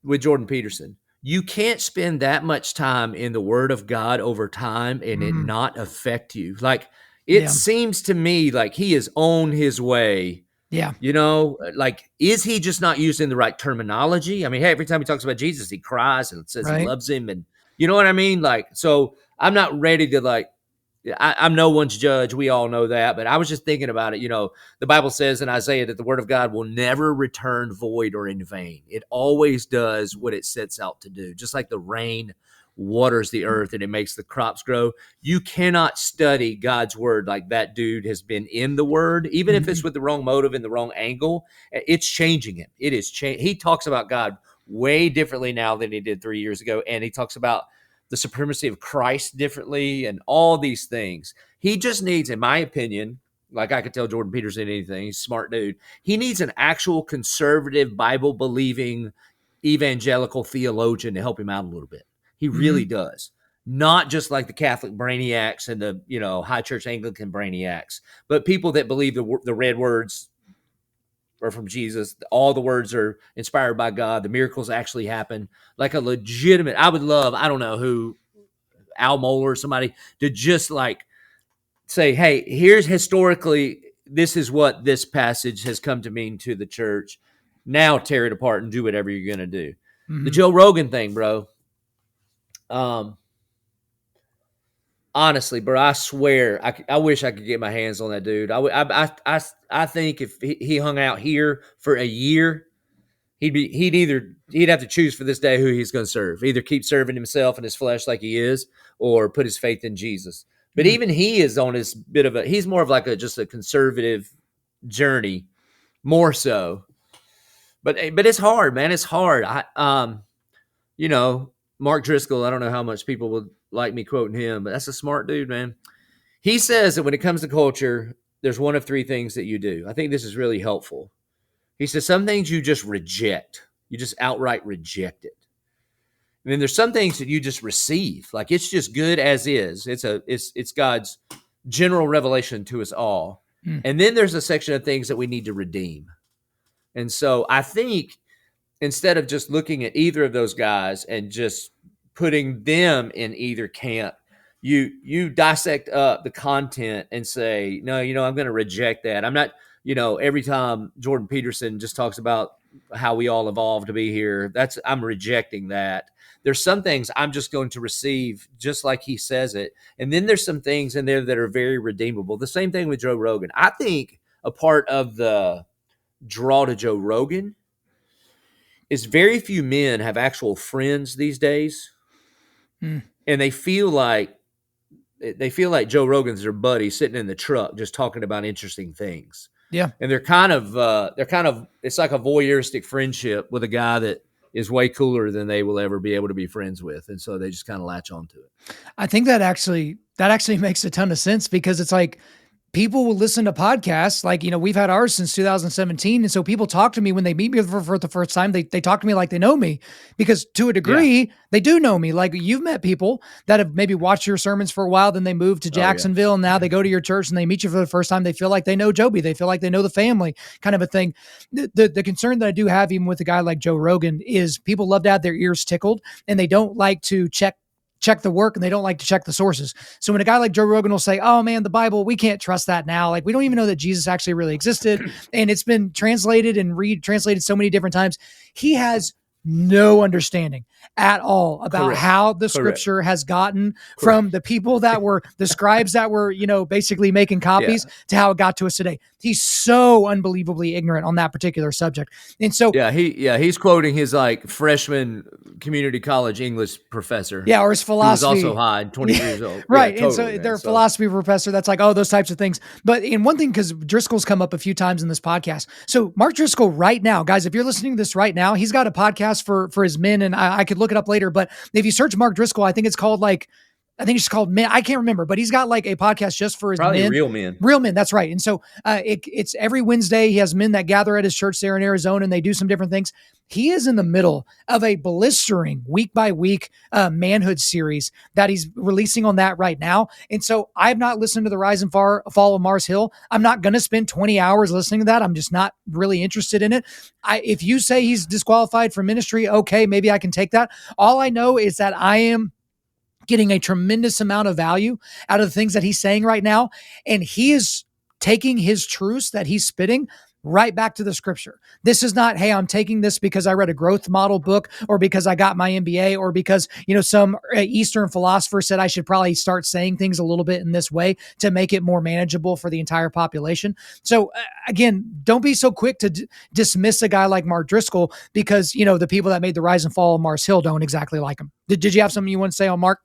Speaker 2: with Jordan Peterson. You can't spend that much time in the Word of God over time and it not affect you. Like, it seems to me like he is on his way.
Speaker 1: Yeah.
Speaker 2: Like, is he just not using the right terminology? I mean, hey, every time he talks about Jesus, he cries and says he loves him. And you know what I mean? Like, so I'm not ready to I'm no one's judge. We all know that. But I was just thinking about it. The Bible says in Isaiah that the word of God will never return void or in vain. It always does what it sets out to do. Just like the rain waters the earth and it makes the crops grow. You cannot study God's word like that dude has been in the word, even if it's with the wrong motive and the wrong angle. It's changing him. It is he talks about God way differently now than he did 3 years ago. And he talks about the supremacy of Christ differently and all these things. He just needs, in my opinion, like I could tell Jordan Peterson anything, he's a smart dude. He needs an actual conservative, Bible-believing, evangelical theologian to help him out a little bit. He really does. Not just like the Catholic brainiacs and the, high church Anglican brainiacs, but people that believe the red words are from Jesus. All the words are inspired by God. The miracles actually happen. Like a legitimate, I would love, I don't know who, Al Mohler or somebody, to just like say, hey, here's historically, this is what this passage has come to mean to the church. Now tear it apart and do whatever you're going to do. The Joe Rogan thing, bro. Honestly, bro, I swear, I wish I could get my hands on that dude. I think if he hung out here for a year, he'd have to choose for this day who he's going to serve. Either keep serving himself and his flesh like he is, or put his faith in Jesus. But even he is on his he's more of like just a conservative journey, more so. But it's hard, man. It's hard. Mark Driscoll, I don't know how much people would like me quoting him, but that's a smart dude, man. He says that when it comes to culture, there's one of three things that you do. I think this is really helpful. He says some things you just reject. You just outright reject it. And then there's some things that you just receive. Like, it's just good as is. It's God's general revelation to us all. And then there's a section of things that we need to redeem. And so I think instead of just looking at either of those guys and just putting them in either camp, you dissect up the content and say, no, I'm going to reject that. I'm not, every time Jordan Peterson just talks about how we all evolved to be here, I'm rejecting that. There's some things I'm just going to receive just like he says it. And then there's some things in there that are very redeemable. The same thing with Joe Rogan. I think a part of the draw to Joe Rogan is very few men have actual friends these days. And they feel like, they feel like Joe Rogan's their buddy sitting in the truck just talking about interesting things.
Speaker 1: Yeah.
Speaker 2: And they're kind of it's like a voyeuristic friendship with a guy that is way cooler than they will ever be able to be friends with. And so they just kind of latch onto it.
Speaker 1: I think that actually makes a ton of sense, because it's like, people will listen to podcasts. Like, we've had ours since 2017. And so people talk to me when they meet me for the first time. They talk to me like they know me, because to a degree, they do know me. Like, you've met people that have maybe watched your sermons for a while, then they move to Jacksonville, and now they go to your church and they meet you for the first time. They feel like they know Joby. They feel like they know the family, kind of a thing. The concern that I do have, even with a guy like Joe Rogan, is people love to have their ears tickled, and they don't like to check the work, and they don't like to check the sources. So when a guy like Joe Rogan will say, oh man, the Bible, we can't trust that now. Like, we don't even know that Jesus actually really existed. And it's been translated and retranslated so many different times. He has no understanding at all about how the scripture has gotten from the people that were the scribes that were, basically making copies to how it got to us today. He's so unbelievably ignorant on that particular subject. And so,
Speaker 2: he's quoting his like freshman community college English professor.
Speaker 1: Yeah. Or his philosophy.
Speaker 2: Who was also high, 20 years old.
Speaker 1: Right.
Speaker 2: Yeah, totally,
Speaker 1: and so their philosophy professor, that's like, oh, those types of things. But in one thing, because Driscoll's come up a few times in this podcast. So Mark Driscoll right now, guys, if you're listening to this right now, he's got a podcast for his men, and I could look it up later, but if you search Mark Driscoll, I think it's called Men. I can't remember, but he's got like a podcast just for his men. Real men. That's right. And so it's every Wednesday. He has men that gather at his church there in Arizona, and they do some different things. He is in the middle of a blistering week by week manhood series that he's releasing on that right now. And so I've not listened to the Rise and Fall of Mars Hill. I'm not going to spend 20 hours listening to that. I'm just not really interested in it. If you say he's disqualified from ministry, okay, maybe I can take that. All I know is that I am getting a tremendous amount of value out of the things that he's saying right now. And he is taking his truths that he's spitting right back to the scripture. This is not, hey, I'm taking this because I read a growth model book, or because I got my MBA, or because, some Eastern philosopher said I should probably start saying things a little bit in this way to make it more manageable for the entire population. So again, don't be so quick to dismiss a guy like Mark Driscoll because, the people that made the Rise and Fall of Mars Hill don't exactly like him. Did you have something you want to say on Mark?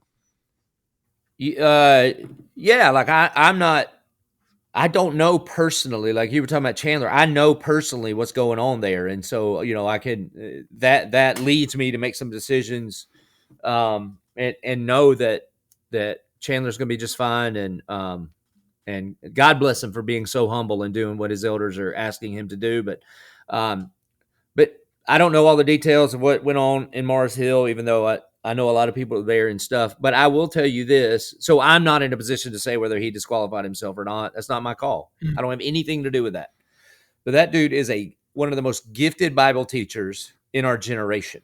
Speaker 2: I don't know personally, like you were talking about Chandler, I know personally what's going on there. And so, I can, that leads me to make some decisions, and know that Chandler's going to be just fine. And God bless him for being so humble and doing what his elders are asking him to do. But I don't know all the details of what went on in Mars Hill, even though I know a lot of people there and stuff, but I will tell you this. So I'm not in a position to say whether he disqualified himself or not. That's not my call. I don't have anything to do with that. But that dude is one of the most gifted Bible teachers in our generation.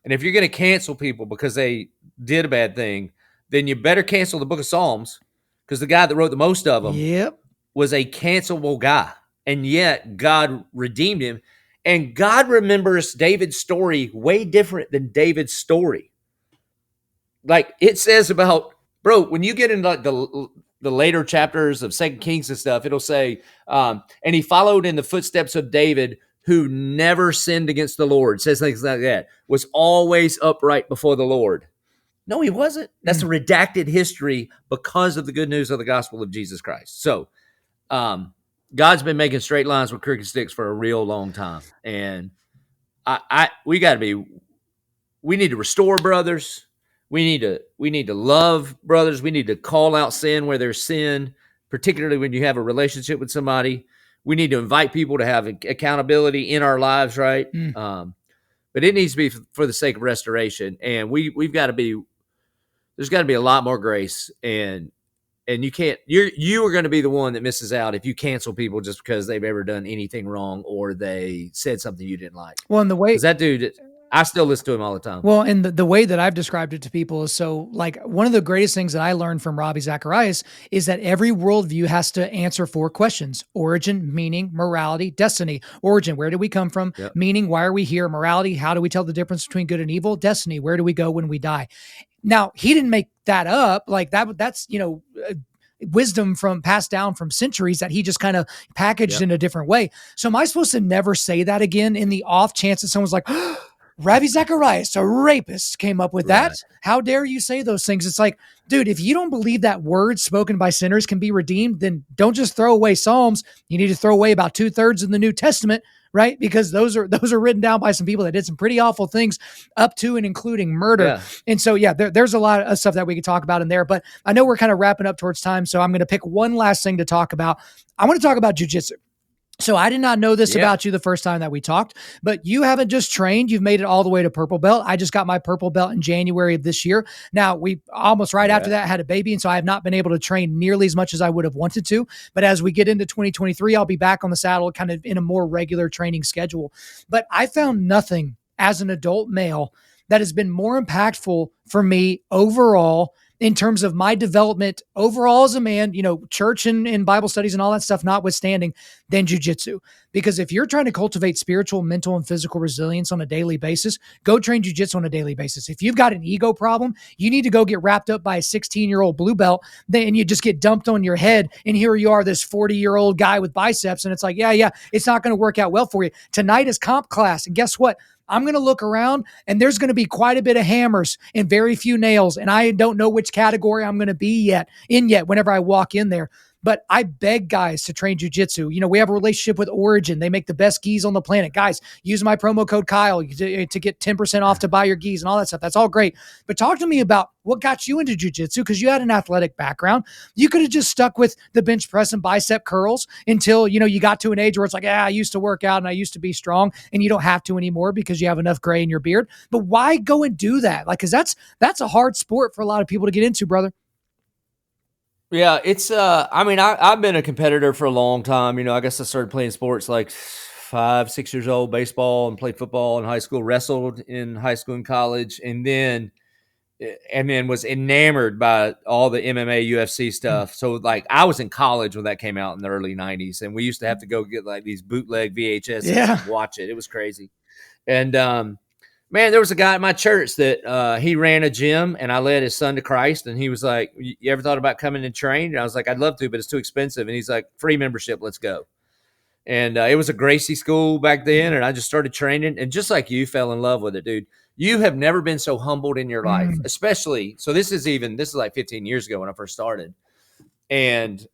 Speaker 2: And if you're going to cancel people because they did a bad thing, then you better cancel the book of Psalms, because the guy that wrote the most of them was a cancelable guy. And yet God redeemed him. And God remembers David's story way different than David's story. Like it says about, bro, when you get into like the later chapters of 2 Kings and stuff, it'll say, and he followed in the footsteps of David, who never sinned against the Lord. It says things like that, was always upright before the Lord. No, he wasn't. That's a redacted history because of the good news of the gospel of Jesus Christ. So God's been making straight lines with crooked sticks for a real long time. And we need to restore brothers. We need to love brothers. We need to call out sin where there's sin, particularly when you have a relationship with somebody. We need to invite people to have accountability in our lives, right? But it needs to be for the sake of restoration. And we've got to be, there's got to be a lot more grace. And you are going to be the one that misses out if you cancel people just because they've ever done anything wrong or they said something you didn't like.
Speaker 1: Well, and the way
Speaker 2: that dude, I still listen to him all the time.
Speaker 1: Well, and the way that I've described it to people is so, like, one of the greatest things that I learned from Ravi Zacharias is that every worldview has to answer 4 questions: origin, meaning, morality, destiny. Origin, where did we come from? Yep. Meaning, why are we here? Morality, how do we tell the difference between good and evil? Destiny, where do we go when we die? Now, he didn't make that up. Like that's, wisdom from passed down from centuries that he just kind of packaged in a different way. So am I supposed to never say that again in the off chance that someone's like, Ravi Zacharias, a rapist, came up with that.
Speaker 2: Right.
Speaker 1: How dare you say those things? It's like, dude, if you don't believe that words spoken by sinners can be redeemed, then don't just throw away Psalms. You need to throw away about 2/3 of the New Testament, right? Because those are written down by some people that did some pretty awful things, up to and including murder.
Speaker 2: Yeah.
Speaker 1: And so, yeah, there's a lot of stuff that we could talk about in there. But I know we're kind of wrapping up towards time, so I'm going to pick one last thing to talk about. I want to talk about Jiu Jitsu. So I did not know this about you the first time that we talked, but you haven't just trained, you've made it all the way to purple belt. I just got my purple belt in January of this year. Now, we almost right after that had a baby, and so I have not been able to train nearly as much as I would have wanted to. But as we get into 2023, I'll be back on the saddle kind of in a more regular training schedule. But I found nothing as an adult male that has been more impactful for me overall in terms of my development overall as a man, church and Bible studies and all that stuff notwithstanding, than jiu-jitsu. Because if you're trying to cultivate spiritual, mental, and physical resilience on a daily basis, go train jiu-jitsu on a daily basis. If you've got an ego problem, you need to go get wrapped up by a 16-year-old blue belt, then you just get dumped on your head, and here you are, this 40-year-old guy with biceps, and it's like, yeah, it's not going to work out well for you. Tonight is comp class, and guess what? I'm going to look around and there's going to be quite a bit of hammers and very few nails. And I don't know which category I'm going to be yet whenever I walk in there. But I beg guys to train jiu-jitsu. We have a relationship with Origin. They make the best gis on the planet. Guys, use my promo code Kyle to get 10% off to buy your gis and all that stuff. That's all great. But talk to me about what got you into jiu-jitsu, because you had an athletic background. You could have just stuck with the bench press and bicep curls until, you got to an age where it's like, I used to work out and I used to be strong, and you don't have to anymore because you have enough gray in your beard. But why go and do that? Because that's a hard sport for a lot of people to get into, brother.
Speaker 2: Yeah, it's I've been a competitor for a long time. I guess I started playing sports like 5, 6 years old, baseball, and played football in high school, wrestled in high school and college, and then was enamored by all the MMA, UFC stuff. So like I was in college when that came out in the early 90s, and we used to have to go get like these bootleg VHS and watch it. It was crazy. And man, there was a guy at my church that he ran a gym, and I led his son to Christ. And he was like, you ever thought about coming and train? And I was like, I'd love to, but it's too expensive. And he's like, free membership, let's go. And it was a Gracie school back then. And I just started training, and just like you, fell in love with it, dude. You have never been so humbled in your life, especially. So this is like 15 years ago when I first started, and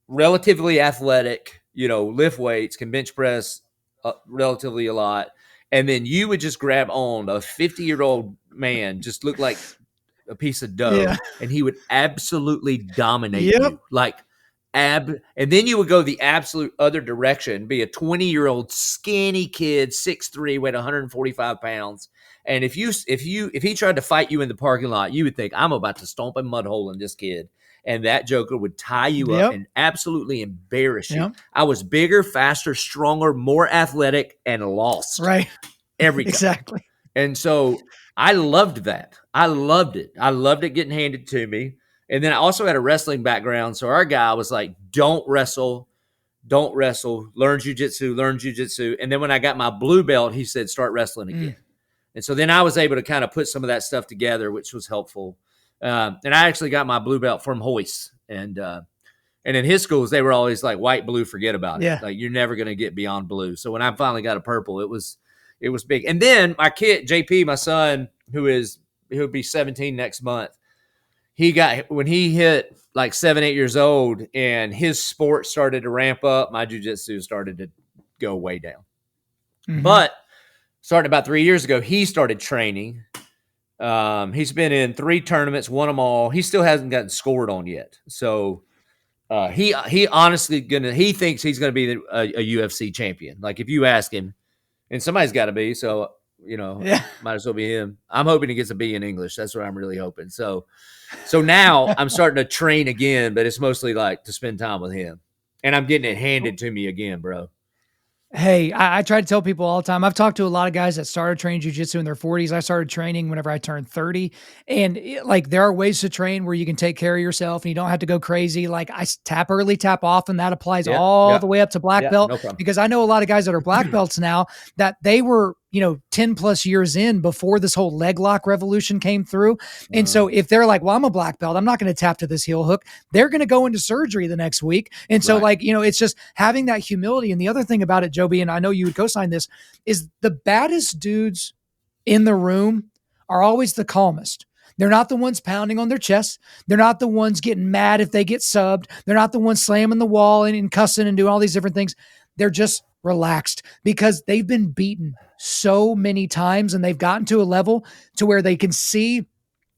Speaker 2: relatively athletic, lift weights, can bench press relatively a lot. And then you would just grab on a 50-year-old man, just looked like a piece of dough, and he would absolutely dominate you. And then you would go the absolute other direction, be a 20-year-old skinny kid, 6'3", weighed 145 pounds. And if he tried to fight you in the parking lot, you would think, I'm about to stomp a mud hole in this kid. And that joker would tie you up and absolutely embarrass you. I was bigger, faster, stronger, more athletic, and lost.
Speaker 1: Right.
Speaker 2: Every time.
Speaker 1: Exactly.
Speaker 2: And so I loved that. I loved it. I loved it getting handed to me. And then I also had a wrestling background. So our guy was like, don't wrestle, learn jiu-jitsu. And then when I got my blue belt, he said, start wrestling again. And so then I was able to kind of put some of that stuff together, which was helpful. And I actually got my blue belt from Hoyce. And in his schools, they were always like, white, blue, forget about it.
Speaker 1: Yeah.
Speaker 2: Like, you're never going to get beyond blue. So when I finally got a purple, it was big. And then my kid, JP, my son, he'll be 17 next month. When he hit like 7, 8 years old and his sport started to ramp up, my jiu-jitsu started to go way down. But starting about 3 years ago, he started training. He's been in 3 tournaments, won them all. He still hasn't gotten scored on yet. So he honestly he thinks he's going to be a UFC champion. Like if you ask him, and somebody's got to be, so might as well be him. I'm hoping he gets a B in English. That's what I'm really hoping. So now I'm starting to train again, but it's mostly like to spend time with him, and I'm getting it handed to me again, bro.
Speaker 1: Hey, I try to tell people all the time. I've talked to a lot of guys that started training jiu-jitsu in their 40s. I started training whenever I turned 30. And there are ways to train where you can take care of yourself and you don't have to go crazy. Like I tap early, tap often. That applies all the way up to black belt. No, because I know a lot of guys that are black belts now that they were 10 plus years in before this whole leg lock revolution came through. And so if they're like, well, I'm a black belt, I'm not going to tap to this heel hook. They're going to go into surgery the next week. And so it's just having that humility. And the other thing about it, Joby, and I know you would co-sign this, is the baddest dudes in the room are always the calmest. They're not the ones pounding on their chest. They're not the ones getting mad if they get subbed. They're not the ones slamming the wall and cussing and doing all these different things. They're just relaxed because they've been beaten so many times and they've gotten to a level to where they can see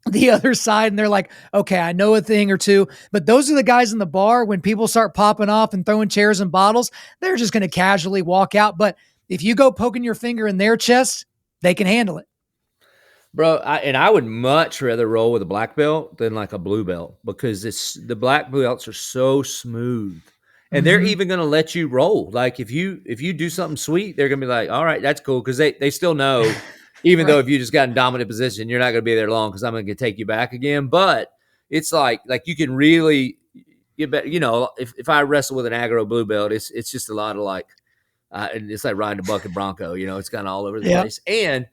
Speaker 1: the other side and they're like, okay, I know a thing or two. But those are the guys in the bar when people start popping off and throwing chairs and bottles, they're just going to casually walk out. But if you go poking your finger in their chest, they can handle it.
Speaker 2: Bro, I would much rather roll with a black belt than like a blue belt because the black belts are so smooth. And they're even going to let you roll. Like if you do something sweet, they're going to be like, all right, that's cool. Because they still know, even though if you just got in dominant position, you're not going to be there long because I'm going to take you back again. But it's like you can really get better. You know, if I wrestle with an aggro blue belt, it's just a lot of like, it's like riding a bucket bronco. You know, it's kind of all over the place. And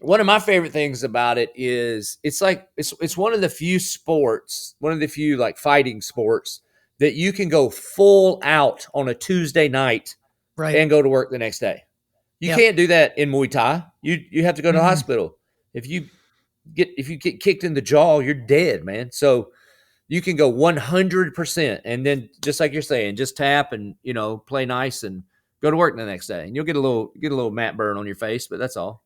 Speaker 2: one of my favorite things about it is it's one of the few sports, one of the few like fighting sports that you can go full out on a Tuesday night and go to work the next day. You can't do that in Muay Thai. You have to go to the hospital. If you get kicked in the jaw, you're dead, man. So you can go 100%, and then just like you're saying, just tap and play nice and go to work the next day, and you'll get a little mat burn on your face, but that's all.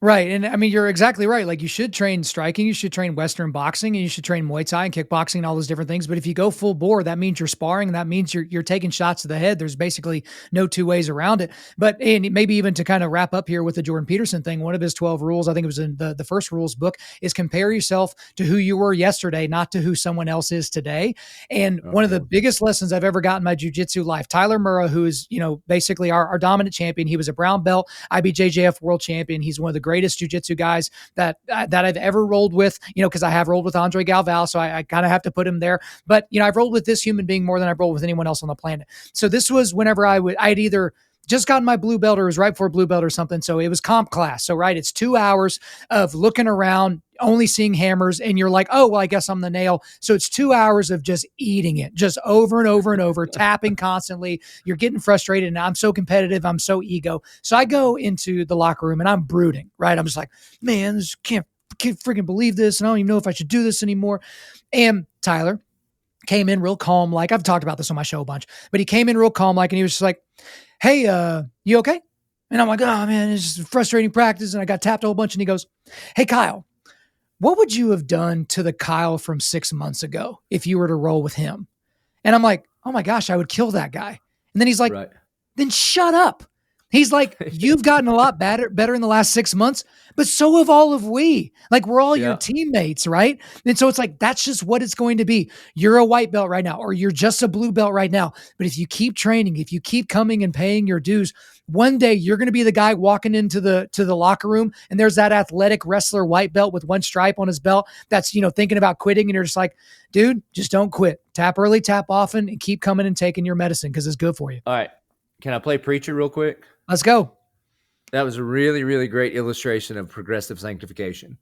Speaker 1: Right. And I mean, you're exactly right. Like you should train striking, you should train Western boxing, and you should train Muay Thai and kickboxing and all those different things. But if you go full bore, that means you're sparring. And that means you're taking shots to the head. There's basically no two ways around it. But and maybe even to kind of wrap up here with the Jordan Peterson thing, one of his 12 rules, I think it was in the first rules book, is compare yourself to who you were yesterday, not to who someone else is today. And one of the biggest lessons I've ever gotten in my jiu-jitsu life, Tyler Murrah, who is, basically our dominant champion. He was a brown belt IBJJF world champion. He's one of the greatest jiu-jitsu guys that I've ever rolled with, because I have rolled with Andre Galval, so I kind of have to put him there. But I've rolled with this human being more than I've rolled with anyone else on the planet. So this was whenever I'd either just gotten my blue belt or it was right before blue belt or something. So it was comp class. So it's 2 hours of looking around, only seeing hammers, and you're like, oh, well, I guess I'm the nail. So it's 2 hours of just eating it, just over and over and over, tapping constantly. You're getting frustrated, and I'm so competitive. I'm so ego. So I go into the locker room, and I'm brooding, right? I'm just like, man, I can't freaking believe this, and I don't even know if I should do this anymore. And Tyler came in real calm, like I've talked about this on my show a bunch, but he came in real calm, like, and he was just like, hey, you okay? And I'm like, oh man, it's just frustrating practice. And I got tapped a whole bunch. And he goes, hey, Kyle, what would you have done to the Kyle from 6 months ago if you were to roll with him? And I'm like, oh my gosh, I would kill that guy. And then he's like, then shut up. He's like, you've gotten a lot better in the last 6 months, but so have all of we. Like, we're all your teammates, right? And so it's like, that's just what it's going to be. You're a white belt right now, or you're just a blue belt right now. But if you keep training, if you keep coming and paying your dues, one day you're going to be the guy walking into the locker room, and there's that athletic wrestler white belt with one stripe on his belt that's, thinking about quitting. And you're just like, dude, just don't quit. Tap early, tap often, and keep coming and taking your medicine because it's good for you.
Speaker 2: All right. Can I play preacher real quick?
Speaker 1: Let's go.
Speaker 2: That was a really, really great illustration of progressive sanctification.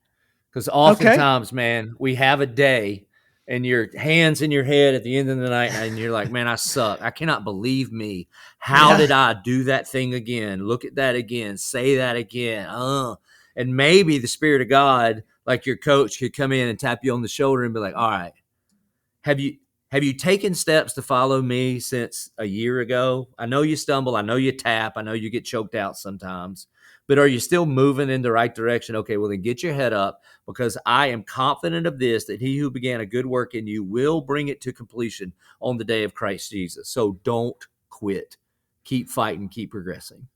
Speaker 2: Because oftentimes, man, we have a day and your hands in your head at the end of the night and you're like, man, I suck. I cannot believe me. How did I do that thing again? Look at that again. Say that again. And maybe the Spirit of God, like your coach, could come in and tap you on the shoulder and be like, all right, have you taken steps to follow me since a year ago? I know you stumble. I know you tap. I know you get choked out sometimes. But are you still moving in the right direction? Okay, well, then get your head up, because I am confident of this, that he who began a good work in you will bring it to completion on the day of Christ Jesus. So don't quit. Keep fighting. Keep progressing.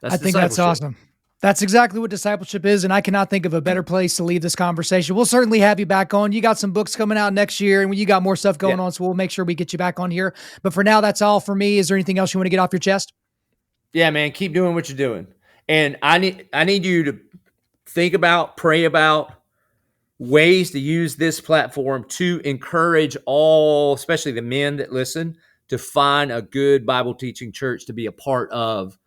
Speaker 1: I think that's awesome. That's exactly what discipleship is, and I cannot think of a better place to leave this conversation. We'll certainly have you back on. You got some books coming out next year, and you got more stuff going on, so we'll make sure we get you back on here. But for now, that's all for me. Is there anything else you want to get off your chest?
Speaker 2: Yeah, man, keep doing what you're doing. And I need you to think about, pray about ways to use this platform to encourage all, especially the men that listen, to find a good Bible teaching church to be a part of,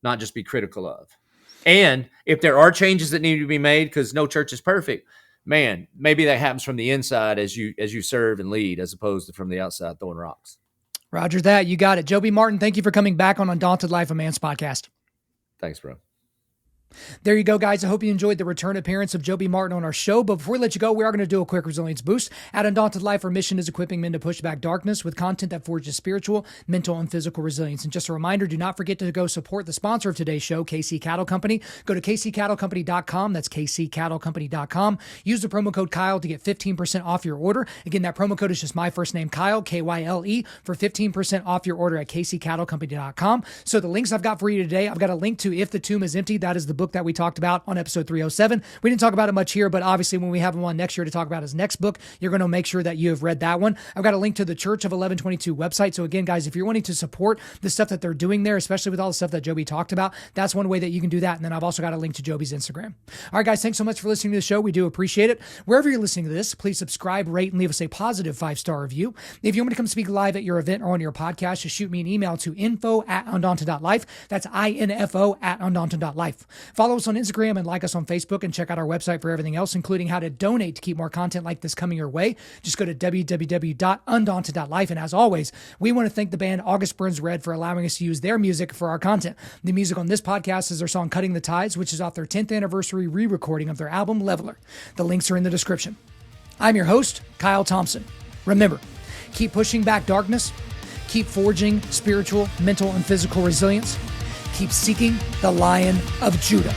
Speaker 2: not just be critical of. And if there are changes that need to be made, because no church is perfect, man, maybe that happens from the inside as you serve and lead, as opposed to from the outside throwing rocks.
Speaker 1: Roger that. You got it. Joby Martin, thank you for coming back on Undaunted Life, a Man's podcast.
Speaker 2: Thanks, bro.
Speaker 1: There you go, guys. I hope you enjoyed the return appearance of Joby Martin on our show. But before we let you go, we are going to do a quick resilience boost. At Undaunted.Life, our mission is equipping men to push back darkness with content that forges spiritual, mental, and physical resilience. And just a reminder, do not forget to go support the sponsor of today's show, KC Cattle Company. Go to kccattlecompany.com. That's kccattlecompany.com. Use the promo code Kyle to get 15% off your order. Again, that promo code is just my first name, Kyle, Kyle, for 15% off your order at kccattlecompany.com. So the links I've got for you today, I've got a link to If the Tomb is Empty. That is the book that we talked about on episode 307. We didn't talk about it much here, but obviously when we have him on next year to talk about his next book, you're going to make sure that you have read that one. I've got a link to the Church of 1122 website. So again, guys, if you're wanting to support the stuff that they're doing there, especially with all the stuff that Joby talked about, that's one way that you can do that. And then I've also got a link to Joby's Instagram. All right, guys, thanks so much for listening to the show. We do appreciate it. Wherever you're listening to this, please subscribe, rate, and leave us a positive 5-star review. If you want me to come speak live at your event or on your podcast, just shoot me an email to info@Undaunted.Life. That's info@Undaunted.Life. Follow us on Instagram and like us on Facebook, and check out our website for everything else, including how to donate to keep more content like this coming your way. Just go to www.Undaunted.Life. And as always, we want to thank the band August Burns Red for allowing us to use their music for our content. The music on this podcast is their song Cutting the Tides, which is off their 10th anniversary re-recording of their album Leveler. The links are in the description. I'm your host, Kyle Thompson. Remember, keep pushing back darkness, keep forging spiritual, mental, and physical resilience, keep seeking the Lion of Judah.